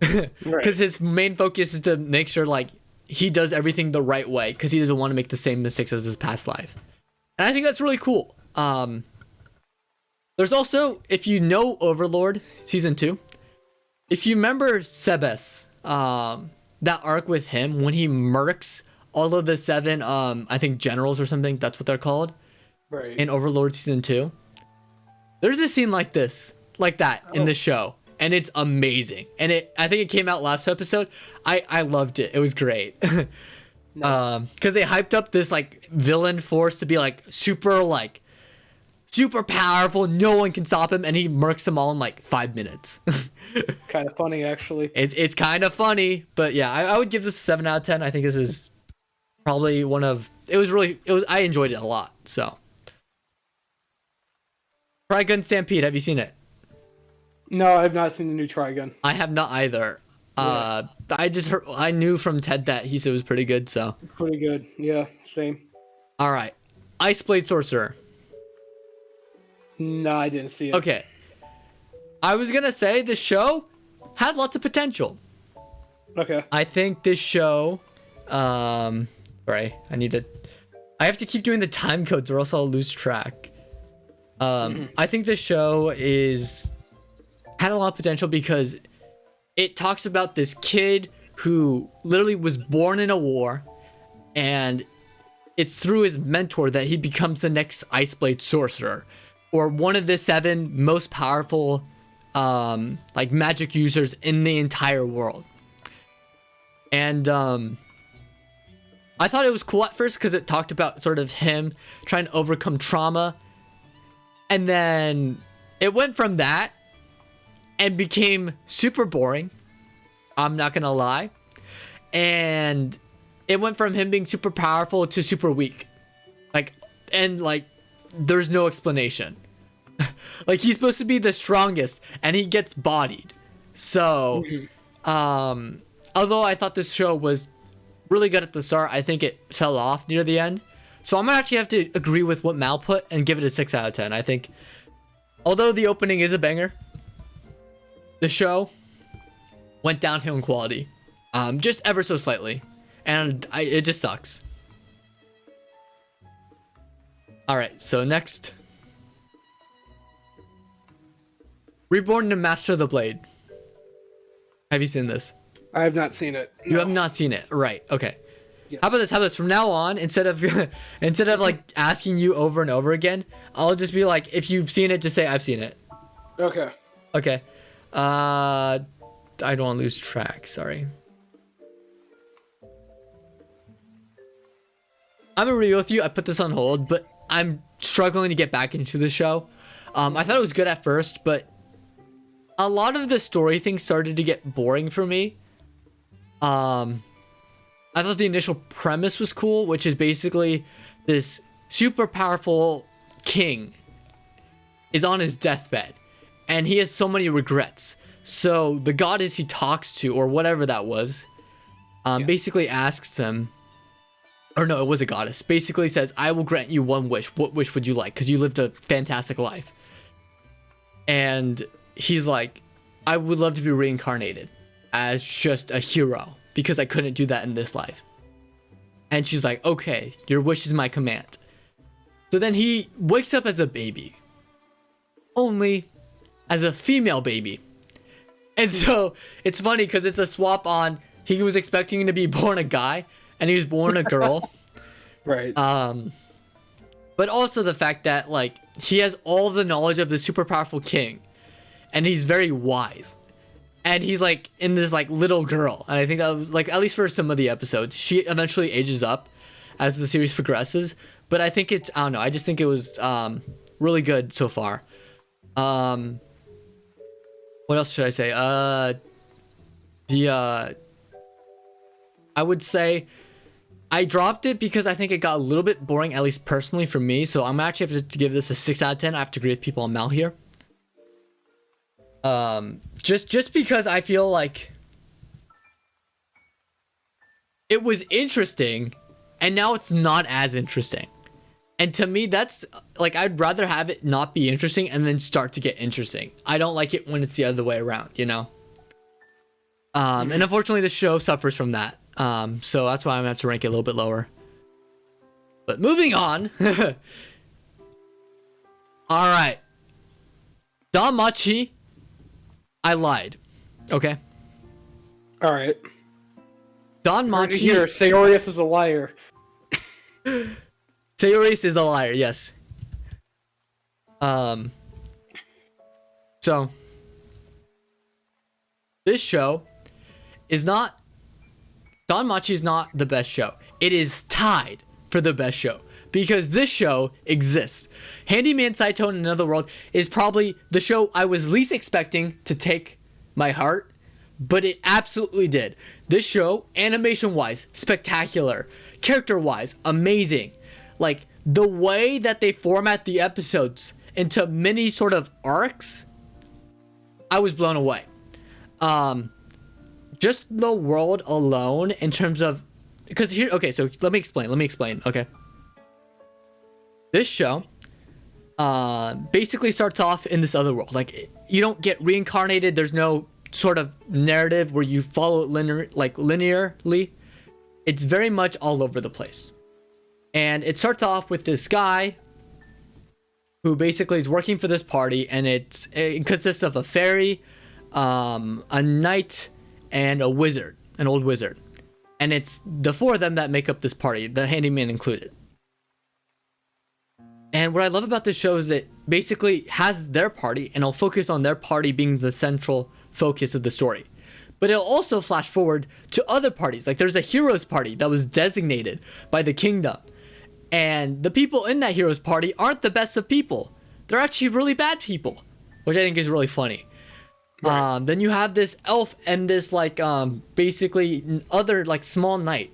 Because his main focus is to make sure, like, he does everything the right way, because he doesn't want to make the same mistakes as his past life. And I think that's really cool. There's also, if you know Overlord season 2, if you remember Sebes, that arc with him when he murks all of the 7 I think generals or something, that's what they're called, right, in Overlord season 2, there's a scene like that in the show, and it's amazing. And I think it came out last episode. I loved it. It was great. Nice. Because they hyped up this, like, villain force to be, like, super powerful, no one can stop him, and he murks them all in, like, 5 minutes. Kind of funny, actually. It's kind of funny, but yeah, I would give this a 7 out of 10. I think this is probably I enjoyed it a lot. So, Trigun Stampede, have you seen it? No, I have not seen the new Trigun. I have not either. Yeah. I knew from Ted that he said it was pretty good, so. Pretty good, yeah, same. All right, Iceblade Sorcerer. No, I didn't see it. Okay. I was gonna say the show had lots of potential. Okay. I think this show, sorry, I have to keep doing the time codes or else I'll lose track. I think this show had a lot of potential because it talks about this kid who literally was born in a war, and it's through his mentor that he becomes the next Iceblade Sorcerer, or one of the 7 most powerful like magic users in the entire world. And I thought it was cool at first because it talked about sort of him trying to overcome trauma, and then it went from that and became super boring, I'm not gonna lie, and it went from him being super powerful to super weak, like there's no explanation. Like, he's supposed to be the strongest, and he gets bodied. So, although I thought this show was really good at the start, I think it fell off near the end. So I'm gonna actually have to agree with what Mal put and give it a 6 out of 10. I think, although the opening is a banger, the show went downhill in quality, just ever so slightly, and it just sucks. All right, so next. Reborn and Master of the Blade. Have you seen this? I have not seen it. No. You have not seen it, right? Okay. Yes. How about this? From now on, instead of like asking you over and over again, I'll just be like, if you've seen it, just say I've seen it. Okay. Okay. I don't want to lose track. Sorry. I'm gonna real with you. I put this on hold, but I'm struggling to get back into the show. I thought it was good at first, but a lot of the story things started to get boring for me. I thought the initial premise was cool, which is basically this super powerful king is on his deathbed, and he has so many regrets. So the goddess he talks to, or whatever that was, basically asks him, or no, it was a goddess, basically says, I will grant you one wish. What wish would you like? Because you lived a fantastic life. And he's like, I would love to be reincarnated as just a hero, because I couldn't do that in this life. And she's like, okay, your wish is my command. So then he wakes up as a baby, only as a female baby. And so it's funny because it's a swap on, he was expecting to be born a guy and he was born a girl. Right. But also the fact that, like, he has all the knowledge of the super powerful king, and he's very wise. And he's like in this like little girl. And I think that was like, at least for some of the episodes, she eventually ages up as the series progresses. But I think it's, I don't know, I just think it was really good so far. What else should I say? I would say I dropped it because I think it got a little bit boring, at least personally for me. So I'm actually have to give this a 6 out of 10. I have to agree with people on Mal here. Just because I feel like it was interesting and now it's not as interesting. And to me, that's like, I'd rather have it not be interesting and then start to get interesting. I don't like it when it's the other way around, you know? And unfortunately the show suffers from that. So that's why I'm gonna have to rank it a little bit lower. But moving on. All right. DanMachi. I lied. Okay. All right. DanMachi. Here, Seyorias is a liar. Seyorias is a liar. Yes. So this show is not. DanMachi is not the best show. It is tied for the best show because this show exists. Handyman Saitou in Another World is probably the show I was least expecting to take my heart, but it absolutely did. This show, animation-wise, spectacular. Character-wise, amazing. Like, the way that they format the episodes into mini sort of arcs, I was blown away. Just the world alone in terms of, because here, okay, so let me explain, okay? This show basically starts off in this other world. Like, you don't get reincarnated. There's no sort of narrative where you follow it linearly. It's very much all over the place. And it starts off with this guy who basically is working for this party, and it consists of a fairy, a knight, and a wizard, an old wizard. And it's the 4 of them that make up this party, the handyman included. And what I love about this show is that basically has their party, and it'll focus on their party being the central focus of the story. But it'll also flash forward to other parties. Like, there's a heroes party that was designated by the kingdom. And the people in that heroes party aren't the best of people. They're actually really bad people, which I think is really funny. Right. Then you have this elf and this like basically other like small knight,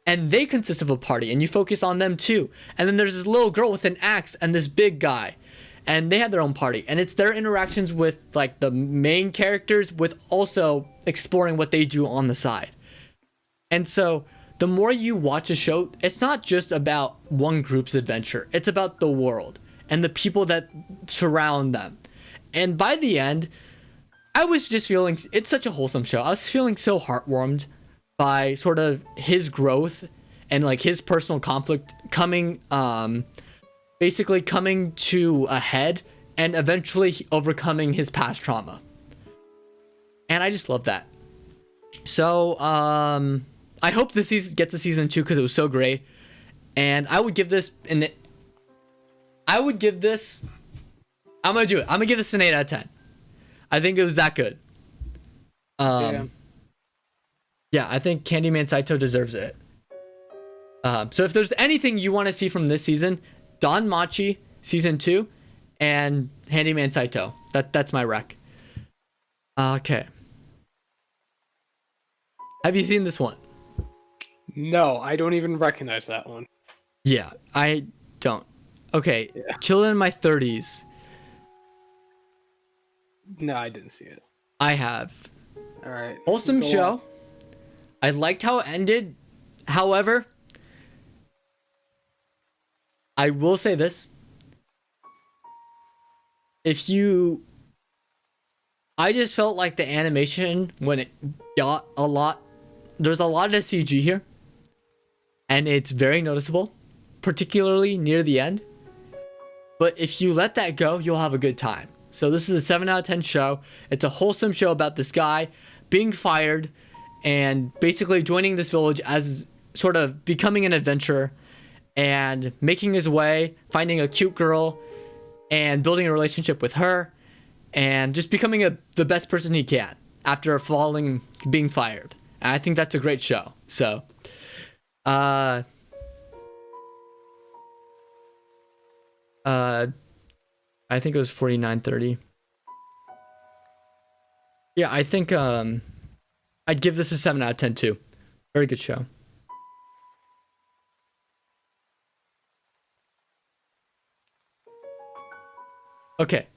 and they consist of a party, and you focus on them too. And then there's this little girl with an axe and this big guy, and they have their own party, and it's their interactions with like the main characters with also exploring what they do on the side. And so the more you watch a show, it's not just about one group's adventure, it's about the world and the people that surround them. And by the end, I was just feeling, it's such a wholesome show. I was feeling so heartwarmed by sort of his growth and like his personal conflict coming, basically coming to a head and eventually overcoming his past trauma. And I just love that. So, I hope this season gets a season 2 because it was so great. And I would give this I'm gonna do it. I'm gonna give this an 8 out of 10. I think it was that good. Yeah, I think Handyman Saitou deserves it. So if there's anything you want to see from this season, DanMachi season 2 and Handyman Saitou. That's my rec. Okay. Have you seen this one? No, I don't even recognize that one. Yeah, I don't. Okay, yeah. Chillin in my 30s. No, I didn't see it. I have. All right. Wholesome show. On. I liked how it ended. However, I will say this. I just felt like the animation when it got a lot, there's a lot of CG here. And it's very noticeable, particularly near the end. But if you let that go, you'll have a good time. So this is a 7 out of 10 show. It's a wholesome show about this guy being fired and basically joining this village as sort of becoming an adventurer and making his way, finding a cute girl and building a relationship with her and just becoming the best person he can after being fired. And I think that's a great show. So, I think it was 49-30. Yeah, I think I'd give this a 7 out of 10 too. Very good show. Okay.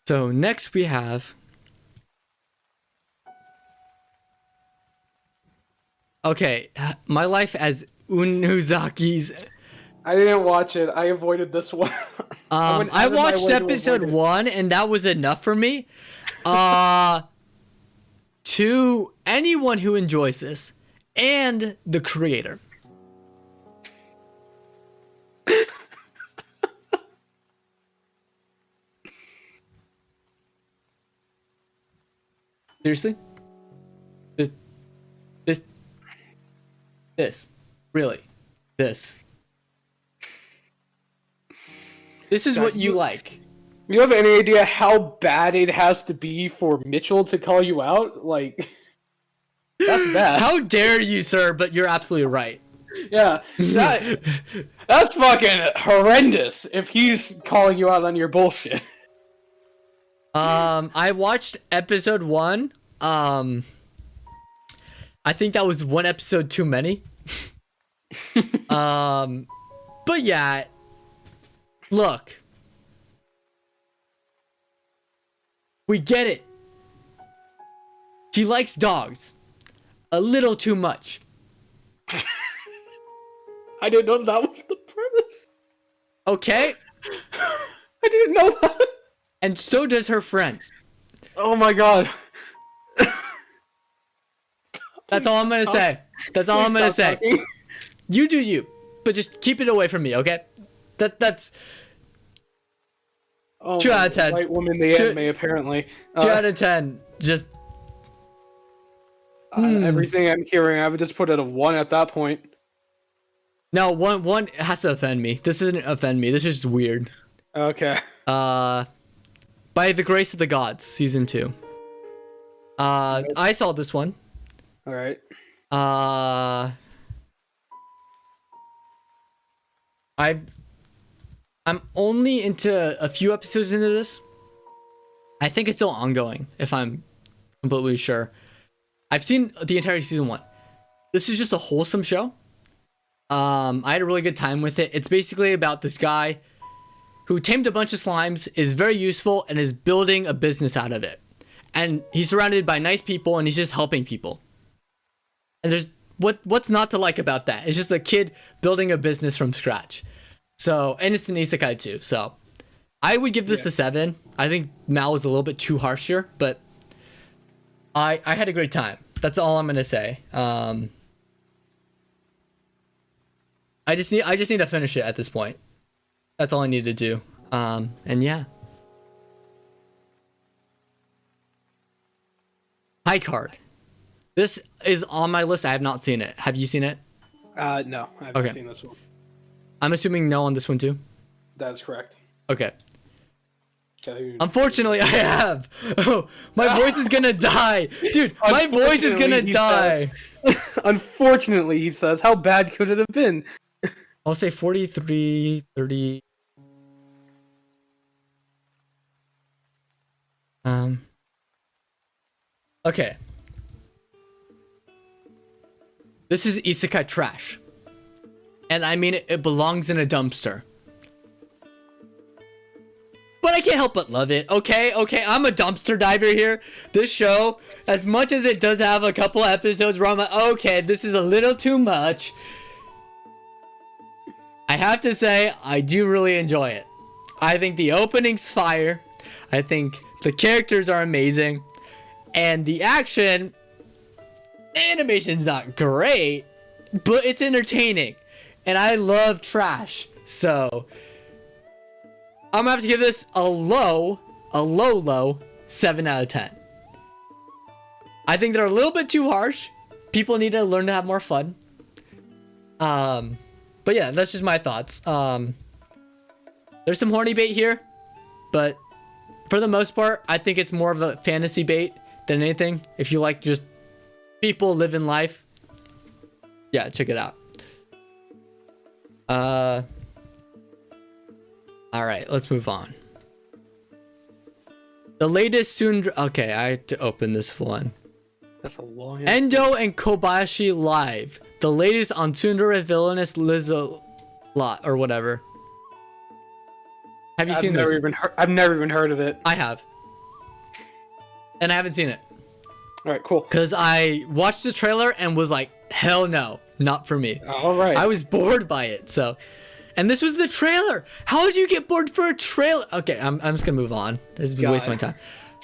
So next we have My Life as Unuzaki's. I didn't watch it. I avoided this one. I watched episode 1 and that was enough for me. To anyone who enjoys this and the creator. Seriously? This. Really. This is what you like. You have any idea how bad it has to be for Mitchell to call you out? Like, that's bad. How dare you, sir? But you're absolutely right. Yeah, that's fucking horrendous if he's calling you out on your bullshit. I watched episode 1. I think that was one episode too many. But yeah, look. We get it. She likes dogs. A little too much. I didn't know that was the premise. Okay. I didn't know that. And so does her friends. Oh my god. That's all I'm gonna say. That's all I'm gonna say. Talking. You do you, but just keep it away from me, okay? That's Oh, 2 out of 10. White woman, the anime, apparently. 2 out of 10. Just everything I'm hearing, I would just put it a 1 at that point. no, one has to offend me. This doesn't offend me. This is just weird. Okay. By the Grace of the Gods, season 2. I saw this one. All right. I'm only into a few episodes into this. I think it's still ongoing, if I'm completely sure. I've seen the entire season 1. This is just a wholesome show. I had a really good time with it. It's basically about this guy who tamed a bunch of slimes, is very useful, and is building a business out of it. And he's surrounded by nice people, and he's just helping people. And there's what's not to like about that? It's just a kid building a business from scratch. So, and it's an isekai too. So, I would give this a 7. I think Mal was a little bit too harsh here, but I had a great time. That's all I'm gonna say. I just need to finish it at this point. That's all I need to do. And yeah. High Card. This is on my list. I have not seen it. Have you seen it? No, I haven't seen this one. I'm assuming no on this one too. That is correct. Okay. Unfortunately, I have. Oh, my voice is gonna die, dude. My voice is gonna die. Unfortunately, he says, how bad could it have been? I'll say 43-30. Okay. This is isekai trash. And I mean it belongs in a dumpster. But I can't help but love it. Okay, I'm a dumpster diver here. This show, as much as it does have a couple episodes where I'm like, okay, this is a little too much, I have to say, I do really enjoy it. I think the opening's fire. I think the characters are amazing. And the animation's not great, but it's entertaining. And I love trash. So, I'm gonna have to give this a low 7 out of 10. I think they're a little bit too harsh. People need to learn to have more fun. But yeah, that's just my thoughts. There's some horny bait here, but for the most part, I think it's more of a fantasy bait than anything. If you like just people living life, yeah, check it out. All right, let's move on. The latest soon. Okay, I had to open this one. That's a long. Endo and Kobayashi live. The latest on Tsundere Villainous Lizzo lot or whatever. Have you seen this? I've never even heard of it. I have. And I haven't seen it. All right, cool. Because I watched the trailer and was like, hell no, not for me. All right. I was bored by it, so. And this was the trailer. How did you get bored for a trailer? Okay, I'm just gonna move on. This is wasting my time.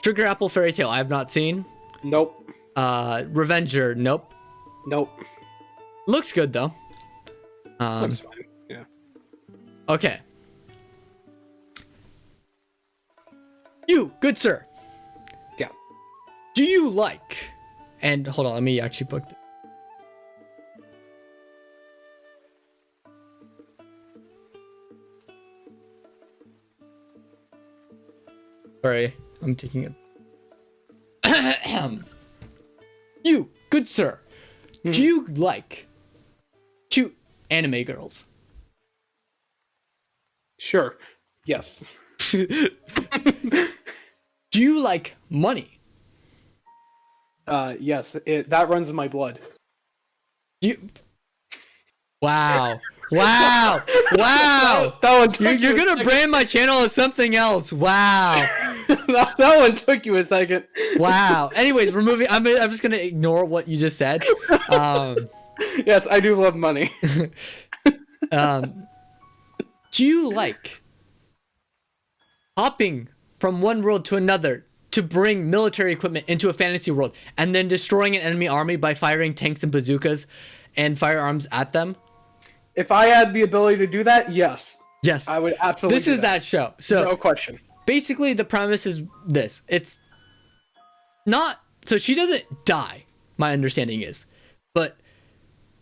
Sugar Apple Fairy Tale, I have not seen. Nope. Revenger, nope. Nope. Looks good though. Looks fine. Yeah. Okay. You, good sir. Yeah. Do you like? And hold on, let me actually book this. Sorry, I'm taking it. You, good sir, do you like cute anime girls? Sure. Yes. Do you like money? Yes. That runs in my blood. Do you... Wow. Wow. Wow. That one took You're gonna brand my channel as something else. Wow. that one took you a second. Wow. Anyways, we're moving. I'm just gonna ignore what you just said. Yes, I do love money. Do you like hopping from one world to another to bring military equipment into a fantasy world and then destroying an enemy army by firing tanks and bazookas and firearms at them? If I had the ability to do that, yes. Yes. I would absolutely This is that show. So no question. basically the premise is this. It's not, so she doesn't die, my understanding is, but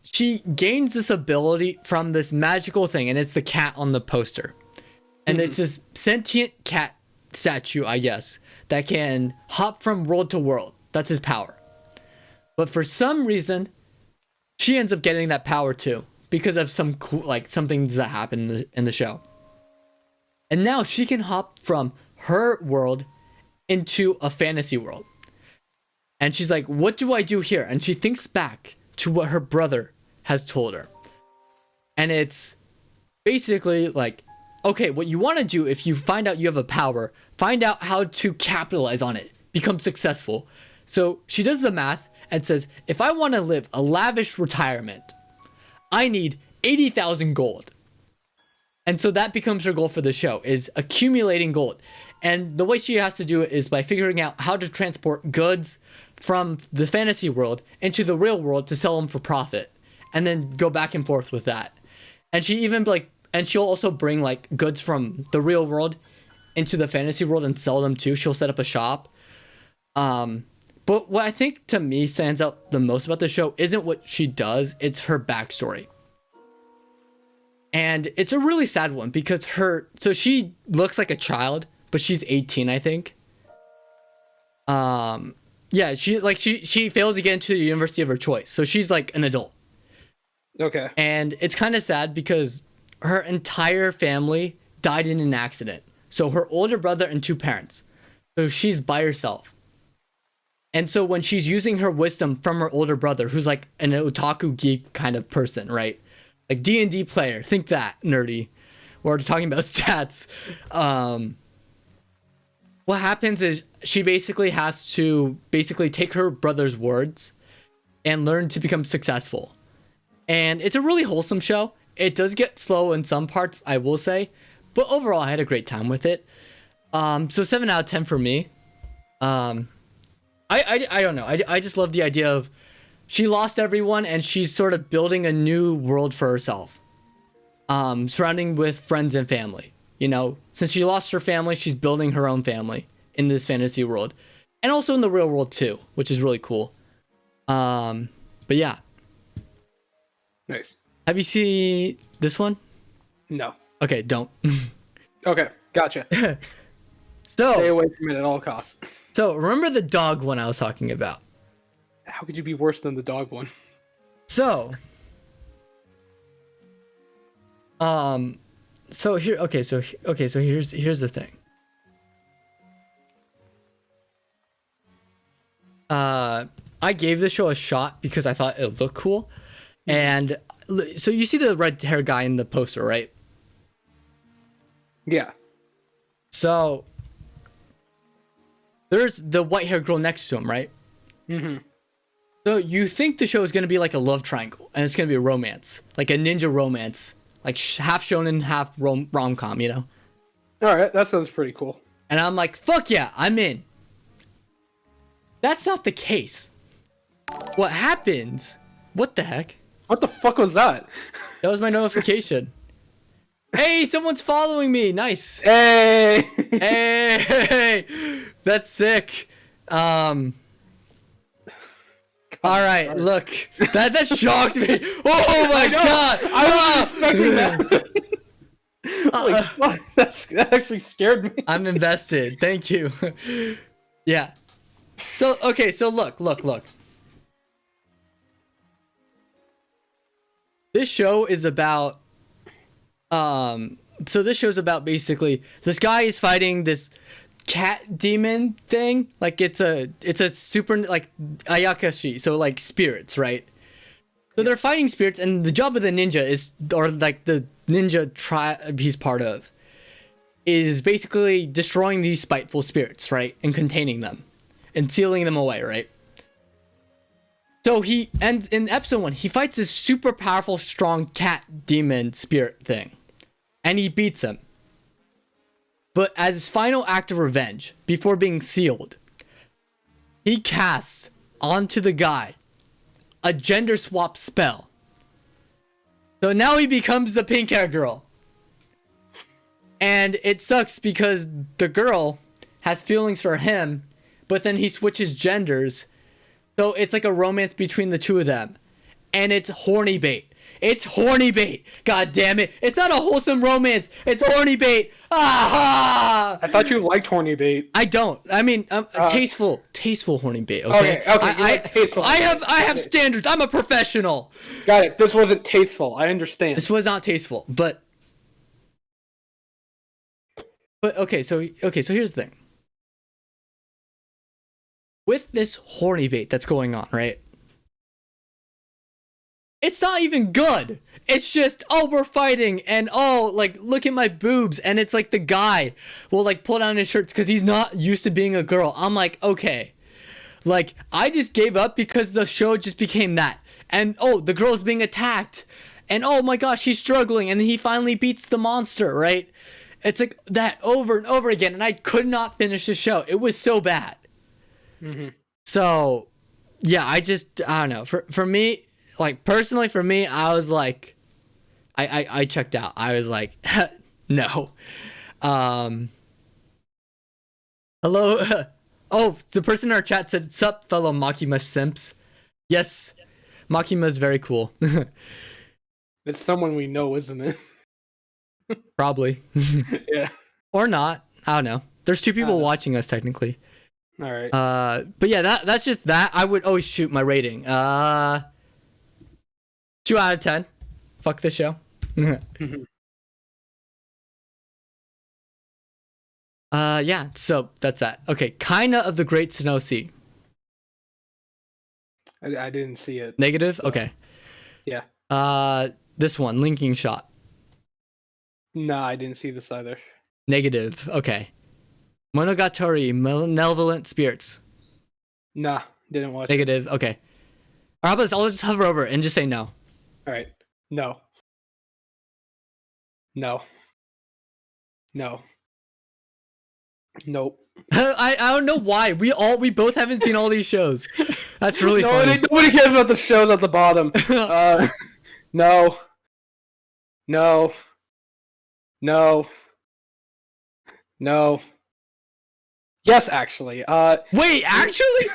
she gains this ability from this magical thing, and it's the cat on the poster. And it's this sentient cat statue, I guess, that can hop from world to world. That's his power. But for some reason, she ends up getting that power too, because of some cool, like, some things that happen in the show. And now she can hop from her world into a fantasy world. And she's like, what do I do here? And she thinks back to what her brother has told her. And it's basically like, okay, what you want to do if you find out you have a power, find out how to capitalize on it, become successful. So she does the math and says, if I want to live a lavish retirement, I need 80,000 gold. And so that becomes her goal for the show, is accumulating gold. And the way she has to do it is by figuring out how to transport goods from the fantasy world into the real world to sell them for profit, and then go back and forth with that. And she even and she'll also bring like goods from the real world into the fantasy world and sell them too. She'll set up a shop. But what I think to me stands out the most about the show isn't what she does, it's her backstory. And it's a really sad one because so she looks like a child, but she's 18, I think. Yeah, she failed to get into the university of her choice. So she's like an adult. Okay. And it's kind of sad because her entire family died in an accident. So her older brother and 2 parents. So she's by herself. And so when she's using her wisdom from her older brother, who's like an otaku geek kind of person, right? Like D&D player, think that, nerdy. We're talking about stats. What happens is she basically has to take her brother's words and learn to become successful. And it's a really wholesome show. It does get slow in some parts, I will say. But overall, I had a great time with it. So 7 out of 10 for me. I don't know. I just love the idea of she lost everyone and she's sort of building a new world for herself. Surrounding with friends and family. You know, since she lost her family, she's building her own family in this fantasy world. And also in the real world too, which is really cool. But yeah. Nice. Have you seen this one? No. Okay, don't. Okay, gotcha. Stay So, away from it at all costs. so remember the dog one I was talking about? How could you be worse than the dog one? So, so here, okay, so here's the thing. I gave this show a shot because I thought it looked cool, and so you see the red hair guy in the poster, right? Yeah. So there's the white hair girl next to him, right? Mm-hmm. So you think the show is gonna be like a love triangle, and it's gonna be a romance, like a ninja romance, like half shonen, half rom-com, you know? All right, that sounds pretty cool. And I'm like, fuck yeah, I'm in. That's not the case. What happens? What the heck? What the fuck was that? That was my notification. Hey, someone's following me. Nice. Hey. Hey, that's sick. All right, look. That shocked me. Oh my god. I was expecting that. Holy fuck, that actually scared me. I'm invested. Thank you. Yeah. So okay, so look. This show is about so this show's about basically this guy is fighting this cat demon thing. Like it's a super like Ayakashi, so like spirits, right? So they're fighting spirits, and the job of the ninja is, or like the ninja tribe he's part of, is basically destroying these spiteful spirits, right? And containing them and sealing them away, right? So he ends in episode 1, he fights this super powerful, strong cat demon spirit thing. And he beats him. But as his final act of revenge, before being sealed, he casts onto the guy a gender swap spell. So now he becomes the pink hair girl. And it sucks because the girl has feelings for him, but then he switches genders. So it's like a romance between the two of them. And it's horny bait. It's horny bait. God damn it. It's not a wholesome romance. It's horny bait. Ah! I thought you liked horny bait. I don't. I mean, tasteful horny bait. Okay. I have standards. I'm a professional. Got it. This wasn't tasteful. I understand. This was not tasteful, but okay. So here's the thing. With this horny bait that's going on, right? It's not even good. It's just, oh, we're fighting, and oh, like, look at my boobs, and it's like the guy will like pull down his shirts because he's not used to being a girl. I'm like, okay, like I just gave up because the show just became that, and oh, the girl's being attacked, and oh my gosh, he's struggling, and he finally beats the monster, right? It's like that over and over again, and I could not finish the show. It was so bad. Mm-hmm. So, yeah, I don't know. For me, like personally, for me, I was like, I checked out. I was like, no. Hello. Oh, the person in our chat said, "Sup, fellow Makima simps." Yes, Makima is very cool. It's someone we know, isn't it? Probably. Yeah. Or not. I don't know. There's 2 people watching us technically. All right. But yeah, that's just that. I would always shoot my rating. 2 out of 10. Fuck this show. Yeah, so that's that. Okay, Kaina of the Great Snow Sea. I didn't see it. Negative? Okay. Yeah. This one, Linking Shot. Nah, I didn't see this either. Negative. Okay. Monogatari, Malevolent Spirits. Nah, didn't watch it. Negative. Okay. Or how about this? I'll just hover over it and just say no. All right. No. No. No. Nope. I don't know why. We both haven't seen all these shows. That's really funny. Nobody cares about the shows at the bottom. No. No. No. No. Yes, actually. Wait, actually?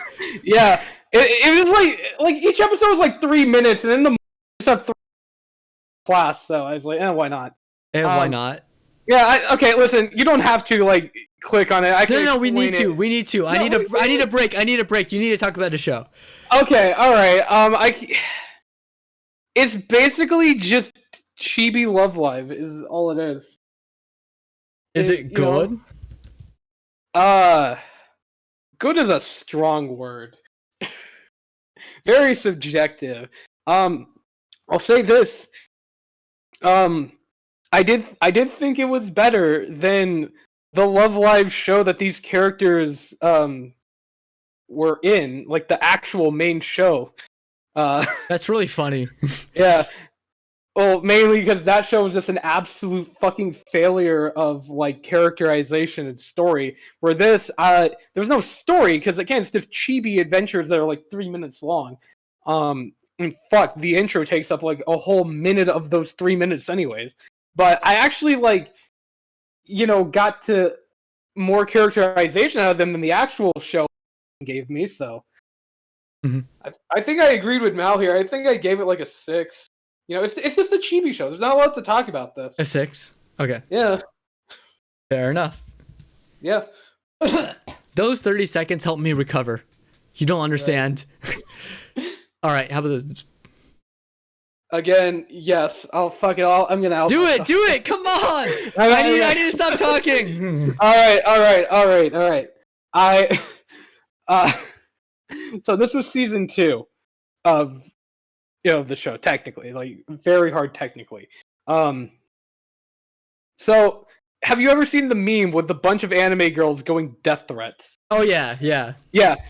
Yeah. It was like each episode was like 3 minutes, and then the just have 3 class. So I was like, why not? And why not? Yeah. Okay. Listen, you don't have to like click on it. I can. No, we need explain to. it. We need to. I No, need a. wait, I wait, need a wait. break. I need a break. You need to talk about the show. Okay. All right. It's basically just chibi Love Live is all it is. Is it You know, good? good is a strong word. Very subjective. I'll say this. I did think it was better than the Love Live show that these characters were in, like the actual main show. That's really funny. Yeah. Well, mainly because that show was just an absolute fucking failure of like characterization and story. Where this, there was no story because again, it's just chibi adventures that are like 3 minutes long. And fuck, the intro takes up like a whole minute of those 3 minutes, anyways. But I actually like, got to more characterization out of them than the actual show gave me. So, I think I agreed with Mal here. I think I gave it like a 6. It's just a chibi show. There's not a lot to talk about this. A 6. Okay. Yeah. Fair enough. Yeah. Those 30 seconds helped me recover. You don't understand. Right. All right. How about this? Again, yes. I'll fuck it all. I'm gonna Do it. Come on. I need to stop talking. All right. So this was season 2 of the show, technically, like very hard technically. So have you ever seen the meme with the bunch of anime girls going death threats? Oh yeah.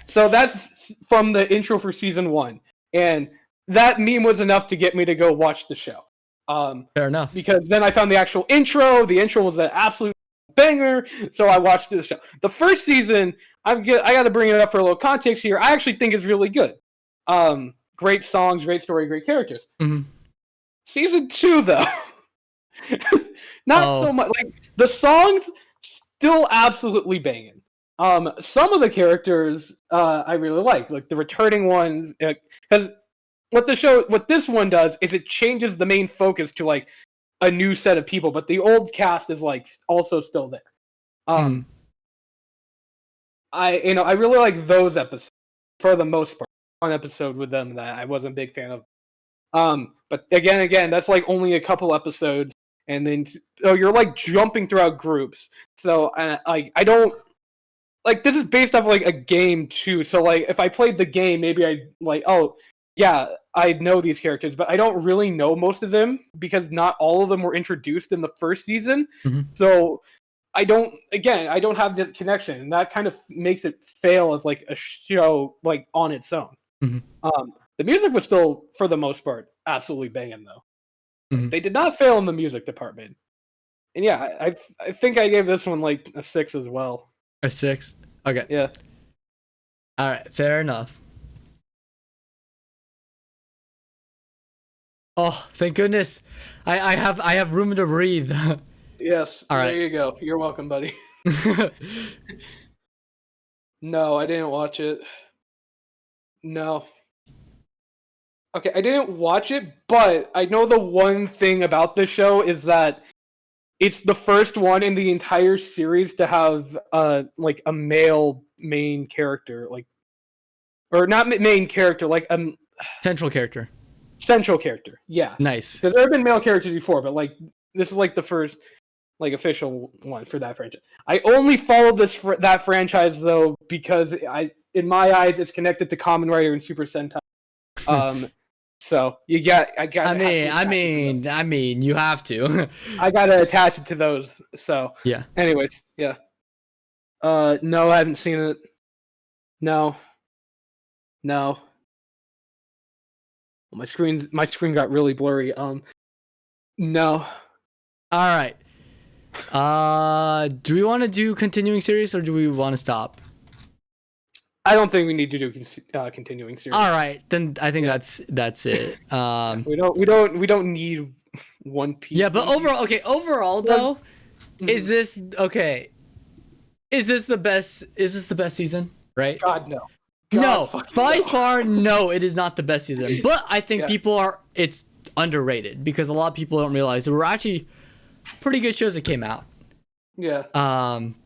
So that's from the intro for season 1, and that meme was enough to get me to go watch the show. Fair enough. Because then I found the actual intro. The intro was an absolute banger, so I watched the show. The first season, I got to bring it up for a little context here. I actually think is really good. Great songs, great story, great characters. Mm-hmm. Season 2, though, not so much. Like the songs, still absolutely banging. Some of the characters I really like the returning ones, because what this one does is it changes the main focus to like a new set of people, but the old cast is like also still there. I really like those episodes for the most part. One episode with them that I wasn't a big fan of. But again, that's like only a couple episodes, and then you're like jumping throughout groups. So I don't like this is based off like a game too. So like if I played the game, maybe I'd like, oh yeah, I know these characters, but I don't really know most of them because not all of them were introduced in the first season. Mm-hmm. So I don't have this connection, and that kind of makes it fail as like a show like on its own. Mm-hmm. The music was still, for the most part, absolutely banging though. Mm-hmm. They did not fail in the music department, and yeah, I think I gave this one like a 6 as well. A 6. Okay. Yeah. All right. Fair enough. Oh, thank goodness! I have room to breathe. Yes. All right. There you go. You're welcome, buddy. No, I didn't watch it. No. Okay, I didn't watch it, but I know the one thing about this show is that it's the first one in the entire series to have like a male main character, like, or not main character, like Central character. Central character. Yeah. Nice. Because there have been male characters before, but like this is like the first like official one for that franchise. I only followed that franchise though because in my eyes it's connected to Kamen Rider and Super Sentai. So you got I mean, you have to. I gotta attach it to those. So yeah. Anyways, yeah. No, I haven't seen it. No. My screen got really blurry. No. All right. Do we want to do continuing series or do we want to stop? I don't think we need to do continuing series. All right, then I think that's it. We don't need One Piece. Yeah, but overall though, is this okay? Is this the best? Is this the best season? Right? God no. No, by far no. It is not the best season. But I think it's underrated because a lot of people don't realize there were actually pretty good shows that came out. Yeah.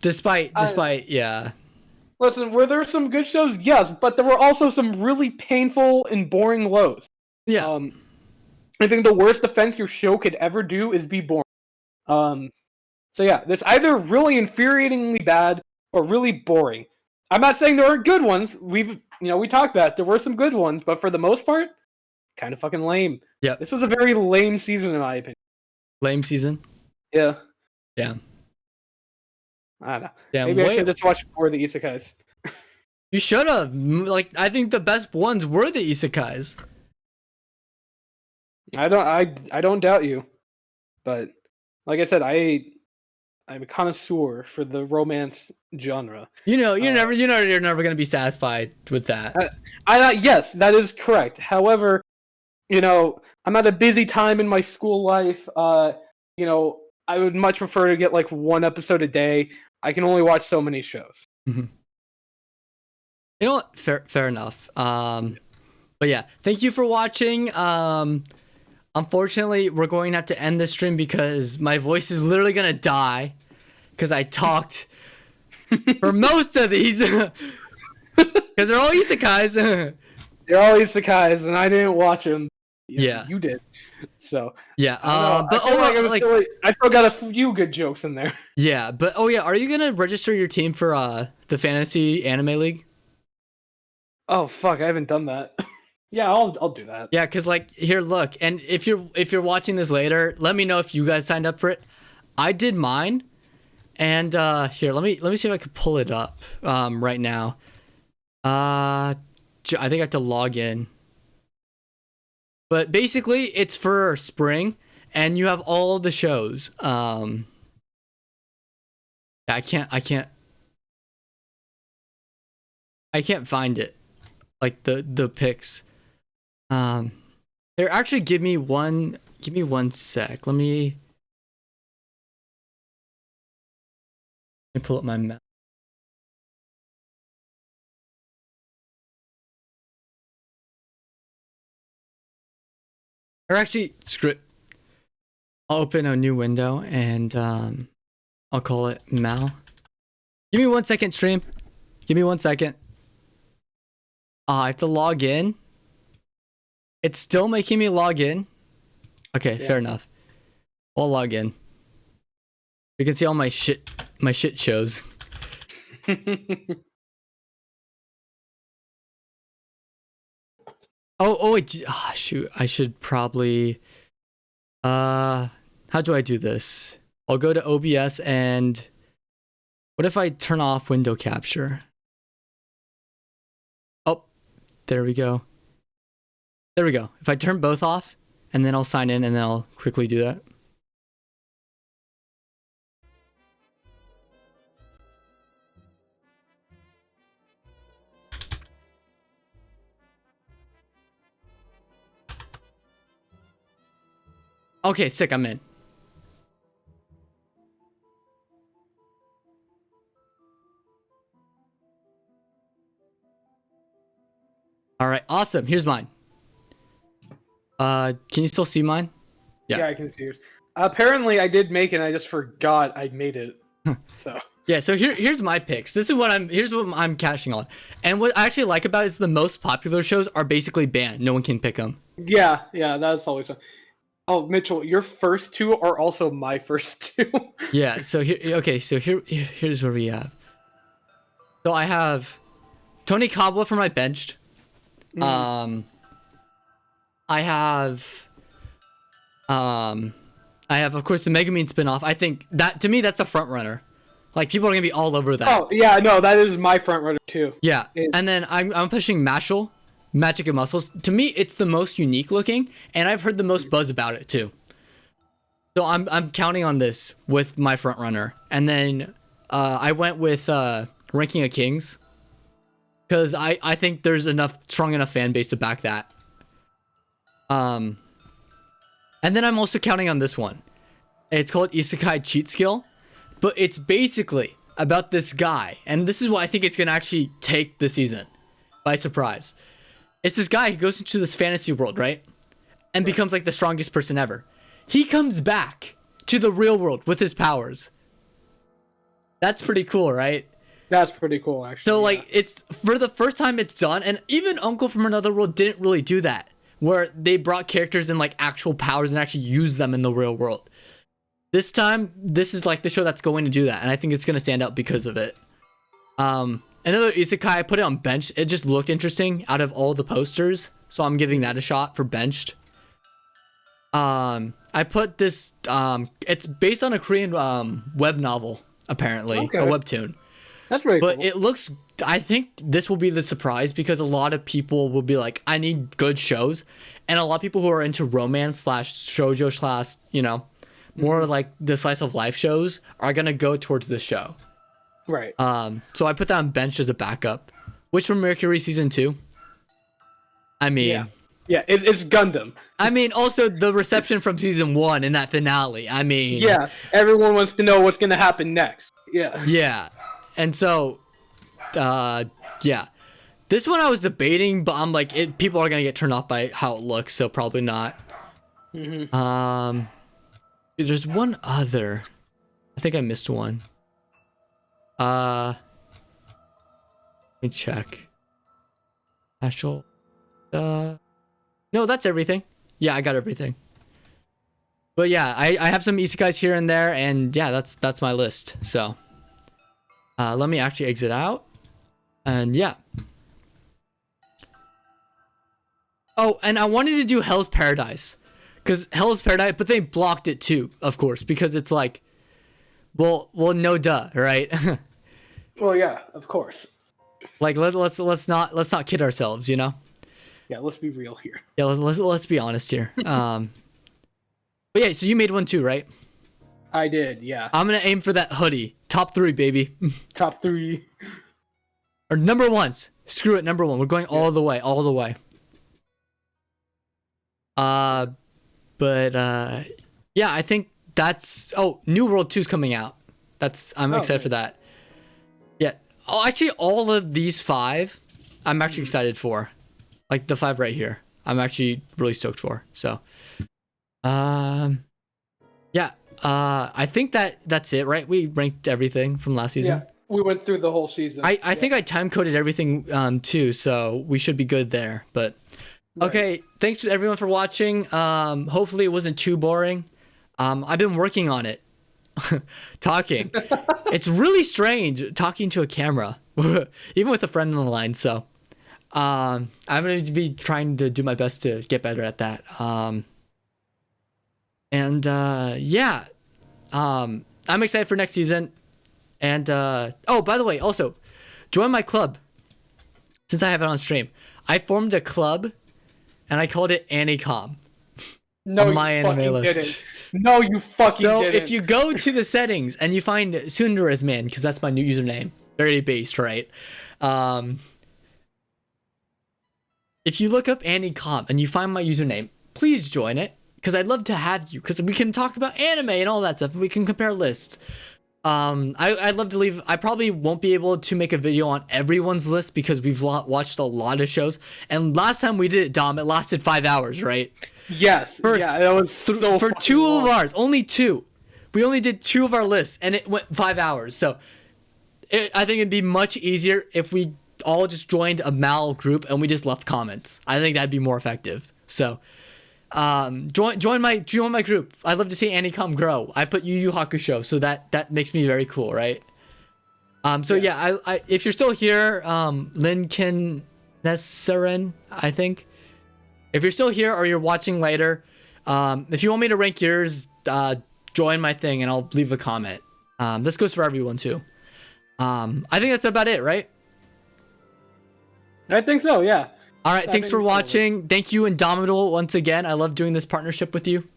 Despite yeah. Listen, were there some good shows? Yes, but there were also some really painful and boring lows. Yeah. I think the worst offense your show could ever do is be boring. So yeah, there's either really infuriatingly bad or really boring. I'm not saying there aren't good ones. We talked about it. There were some good ones, but for the most part, kind of fucking lame. Yep. This was a very lame season in my opinion. Lame season. Yeah. Yeah. I don't know. Yeah. Maybe I should just watch more of the isekais. You should have. Like, I think the best ones were the isekais. I don't doubt you, but like I said, I'm a connoisseur for the romance genre. You're never gonna be satisfied with that. Yes, that is correct. However, I'm at a busy time in my school life. I would much prefer to get like one episode a day. I can only watch so many shows. Mm-hmm. You know what? Fair enough. But yeah, thank you for watching. Unfortunately, we're going to have to end this stream because my voice is literally gonna die because I talked for most of these because they're all isekais. They're all isekais, and I didn't watch them. Yeah, you did. So yeah, but I still got a few good jokes in there. Yeah, but are you gonna register your team for the Fantasy Anime League? Oh fuck, I haven't done that. Yeah, I'll do that. Yeah, cause like here, look, and if you're watching this later, let me know if you guys signed up for it. I did mine, and here, let me see if I can pull it up right now. I think I have to log in. But basically, it's for spring, and you have all the shows. I can't find it, like the picks. Here, actually, give me one sec. Let me pull up my map. Or actually, screw it. I'll open a new window and I'll call it Mal. Give me 1 second, stream. Give me 1 second. I have to log in. It's still making me log in. Okay, yeah. Fair enough. I'll log in. You can see all my shit shows. Oh wait, shoot. I should probably how do I do this? I'll go to OBS and what if I turn off window capture? Oh, there we go. There we go. If I turn both off, and then I'll sign in, and then I'll quickly do that. Okay, sick, I'm in. All right, awesome. Here's mine. Can you still see mine? Yeah, I can see yours. Apparently, I did make it. And I just forgot I made it. So yeah, so here's my picks. Here's what I'm cashing on. And what I actually like about it is the most popular shows are basically banned. No one can pick them. Yeah, that's always fun. Oh, Mitchell, your first two are also my first two. Yeah. So here's where we have. So I have Tony Kabwa for my benched. I have of course the Megumin spinoff. I think that to me that's a front runner. Like people are gonna be all over that. Oh yeah, no, that is my front runner too. Yeah, and then I'm pushing Mashal, Magic and Muscles. To me, it's the most unique looking, and I've heard the most buzz about it too. So I'm counting on this with my front runner, and then I went with Ranking of Kings because I think there's strong enough fan base to back that. And then I'm also counting on this one. It's called Isekai Cheat Skill, but it's basically about this guy, and this is why I think it's gonna actually take the season by surprise. It's this guy who goes into this fantasy world, right? And becomes like the strongest person ever. He comes back to the real world with his powers. That's pretty cool, right? That's pretty cool, actually. So like it's for the first time it's done, and even Uncle from Another World didn't really do that, where they brought characters in like actual powers and actually used them in the real world. This time, this is like the show that's going to do that, and I think it's gonna stand out because of it. Another isekai, I put it on bench. It just looked interesting out of all the posters, so I'm giving that a shot for benched. I put this. It's based on a Korean web novel, apparently, a webtoon. That's pretty cool. But it looks. I think this will be the surprise because a lot of people will be like, "I need good shows," and a lot of people who are into romance slash shoujo slash, you know, more like the slice of life shows are gonna go towards this show. Right. So I put that on bench as a backup. Which from Mercury season 2? I mean, yeah, it's Gundam. I mean, also the reception from season 1 in that finale. I mean, yeah, everyone wants to know what's gonna happen next. Yeah, and so, yeah, this one I was debating, but I'm like, people are gonna get turned off by how it looks, so probably not. There's one other. I think I missed one. Let me check. Actual. No, that's everything. Yeah, I got everything. But yeah, I have some isekais here and there, and yeah, that's my list. So, let me actually exit out, and yeah. Oh, and I wanted to do Hell's Paradise, because Hell's Paradise, but they blocked it too, of course, because it's like, well, no duh, right? Well, yeah, of course. Like let's not kid ourselves, you know? Yeah, let's be real here. Yeah, let's be honest here. But yeah, so you made one too, right? I did, yeah. I'm gonna aim for that hoodie. Top 3, baby. Top 3. Or number 1s. Screw it, number 1. We're going all the way, all the way. Yeah, I think that's. Oh, New World 2's coming out. I'm excited for that. Yeah. Oh, actually, all of these 5, I'm actually excited for. Like the 5 right here, I'm actually really stoked for. So, yeah. I think that's it, right? We ranked everything from last season. Yeah, we went through the whole season. I think I time coded everything too, so we should be good there. But okay, thanks to everyone for watching. Hopefully it wasn't too boring. I've been working on it. Talking. It's really strange talking to a camera, even with a friend on the line. So, I'm gonna be trying to do my best to get better at that. Yeah. I'm excited for next season. And oh, by the way, also join my club. Since I have it on stream, I formed a club, and I called it Anicom. No, on my anime list. Didn't. No, you fucking didn't. If you go to the settings and you find Sundaras Man, because that's my new username, very based, right? If you look up Anicom and you find my username, please join it, because I'd love to have you, because we can talk about anime and all that stuff. We can compare lists. I'd love to leave. I probably won't be able to make a video on everyone's list because we've watched a lot of shows. And last time we did it, Dom, it lasted 5 hours, right? Yes. Yeah, that was so for 2 of ours, only 2. We only did 2 of our lists, and it went 5 hours. So I think it'd be much easier if we all just joined a Mal group and we just left comments. I think that'd be more effective. So join my group. I'd love to see Anicom grow. I put Yu Yu Hakusho, so that makes me very cool, right? So yeah, I if you're still here, Lincoln Nesseren, I think. If you're still here or you're watching later, if you want me to rank yours, join my thing and I'll leave a comment. This goes for everyone too. I think that's about it, right? I think so, yeah. All right, thanks for watching. Thank you, InDOMitable, once again. I love doing this partnership with you.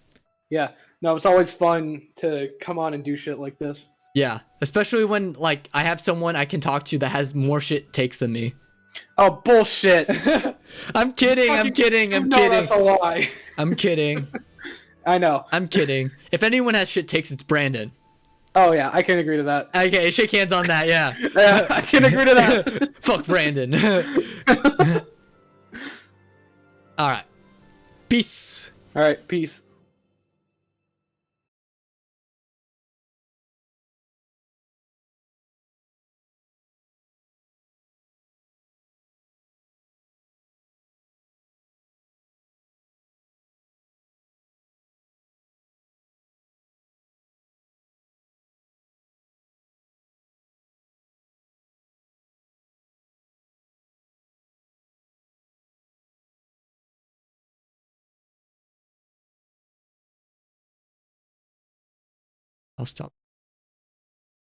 Yeah, no, it's always fun to come on and do shit like this. Yeah, especially when like I have someone I can talk to that has more shit takes than me. Oh, bullshit. I'm kidding. I'm kidding. That's a lie. I'm kidding. I know. I'm kidding. If anyone has shit takes, it's Brandon. Oh, yeah, I can agree to that. Okay, shake hands on that, yeah. Yeah, I can agree to that. Fuck Brandon. All right. Peace. All right, peace. I'll stop.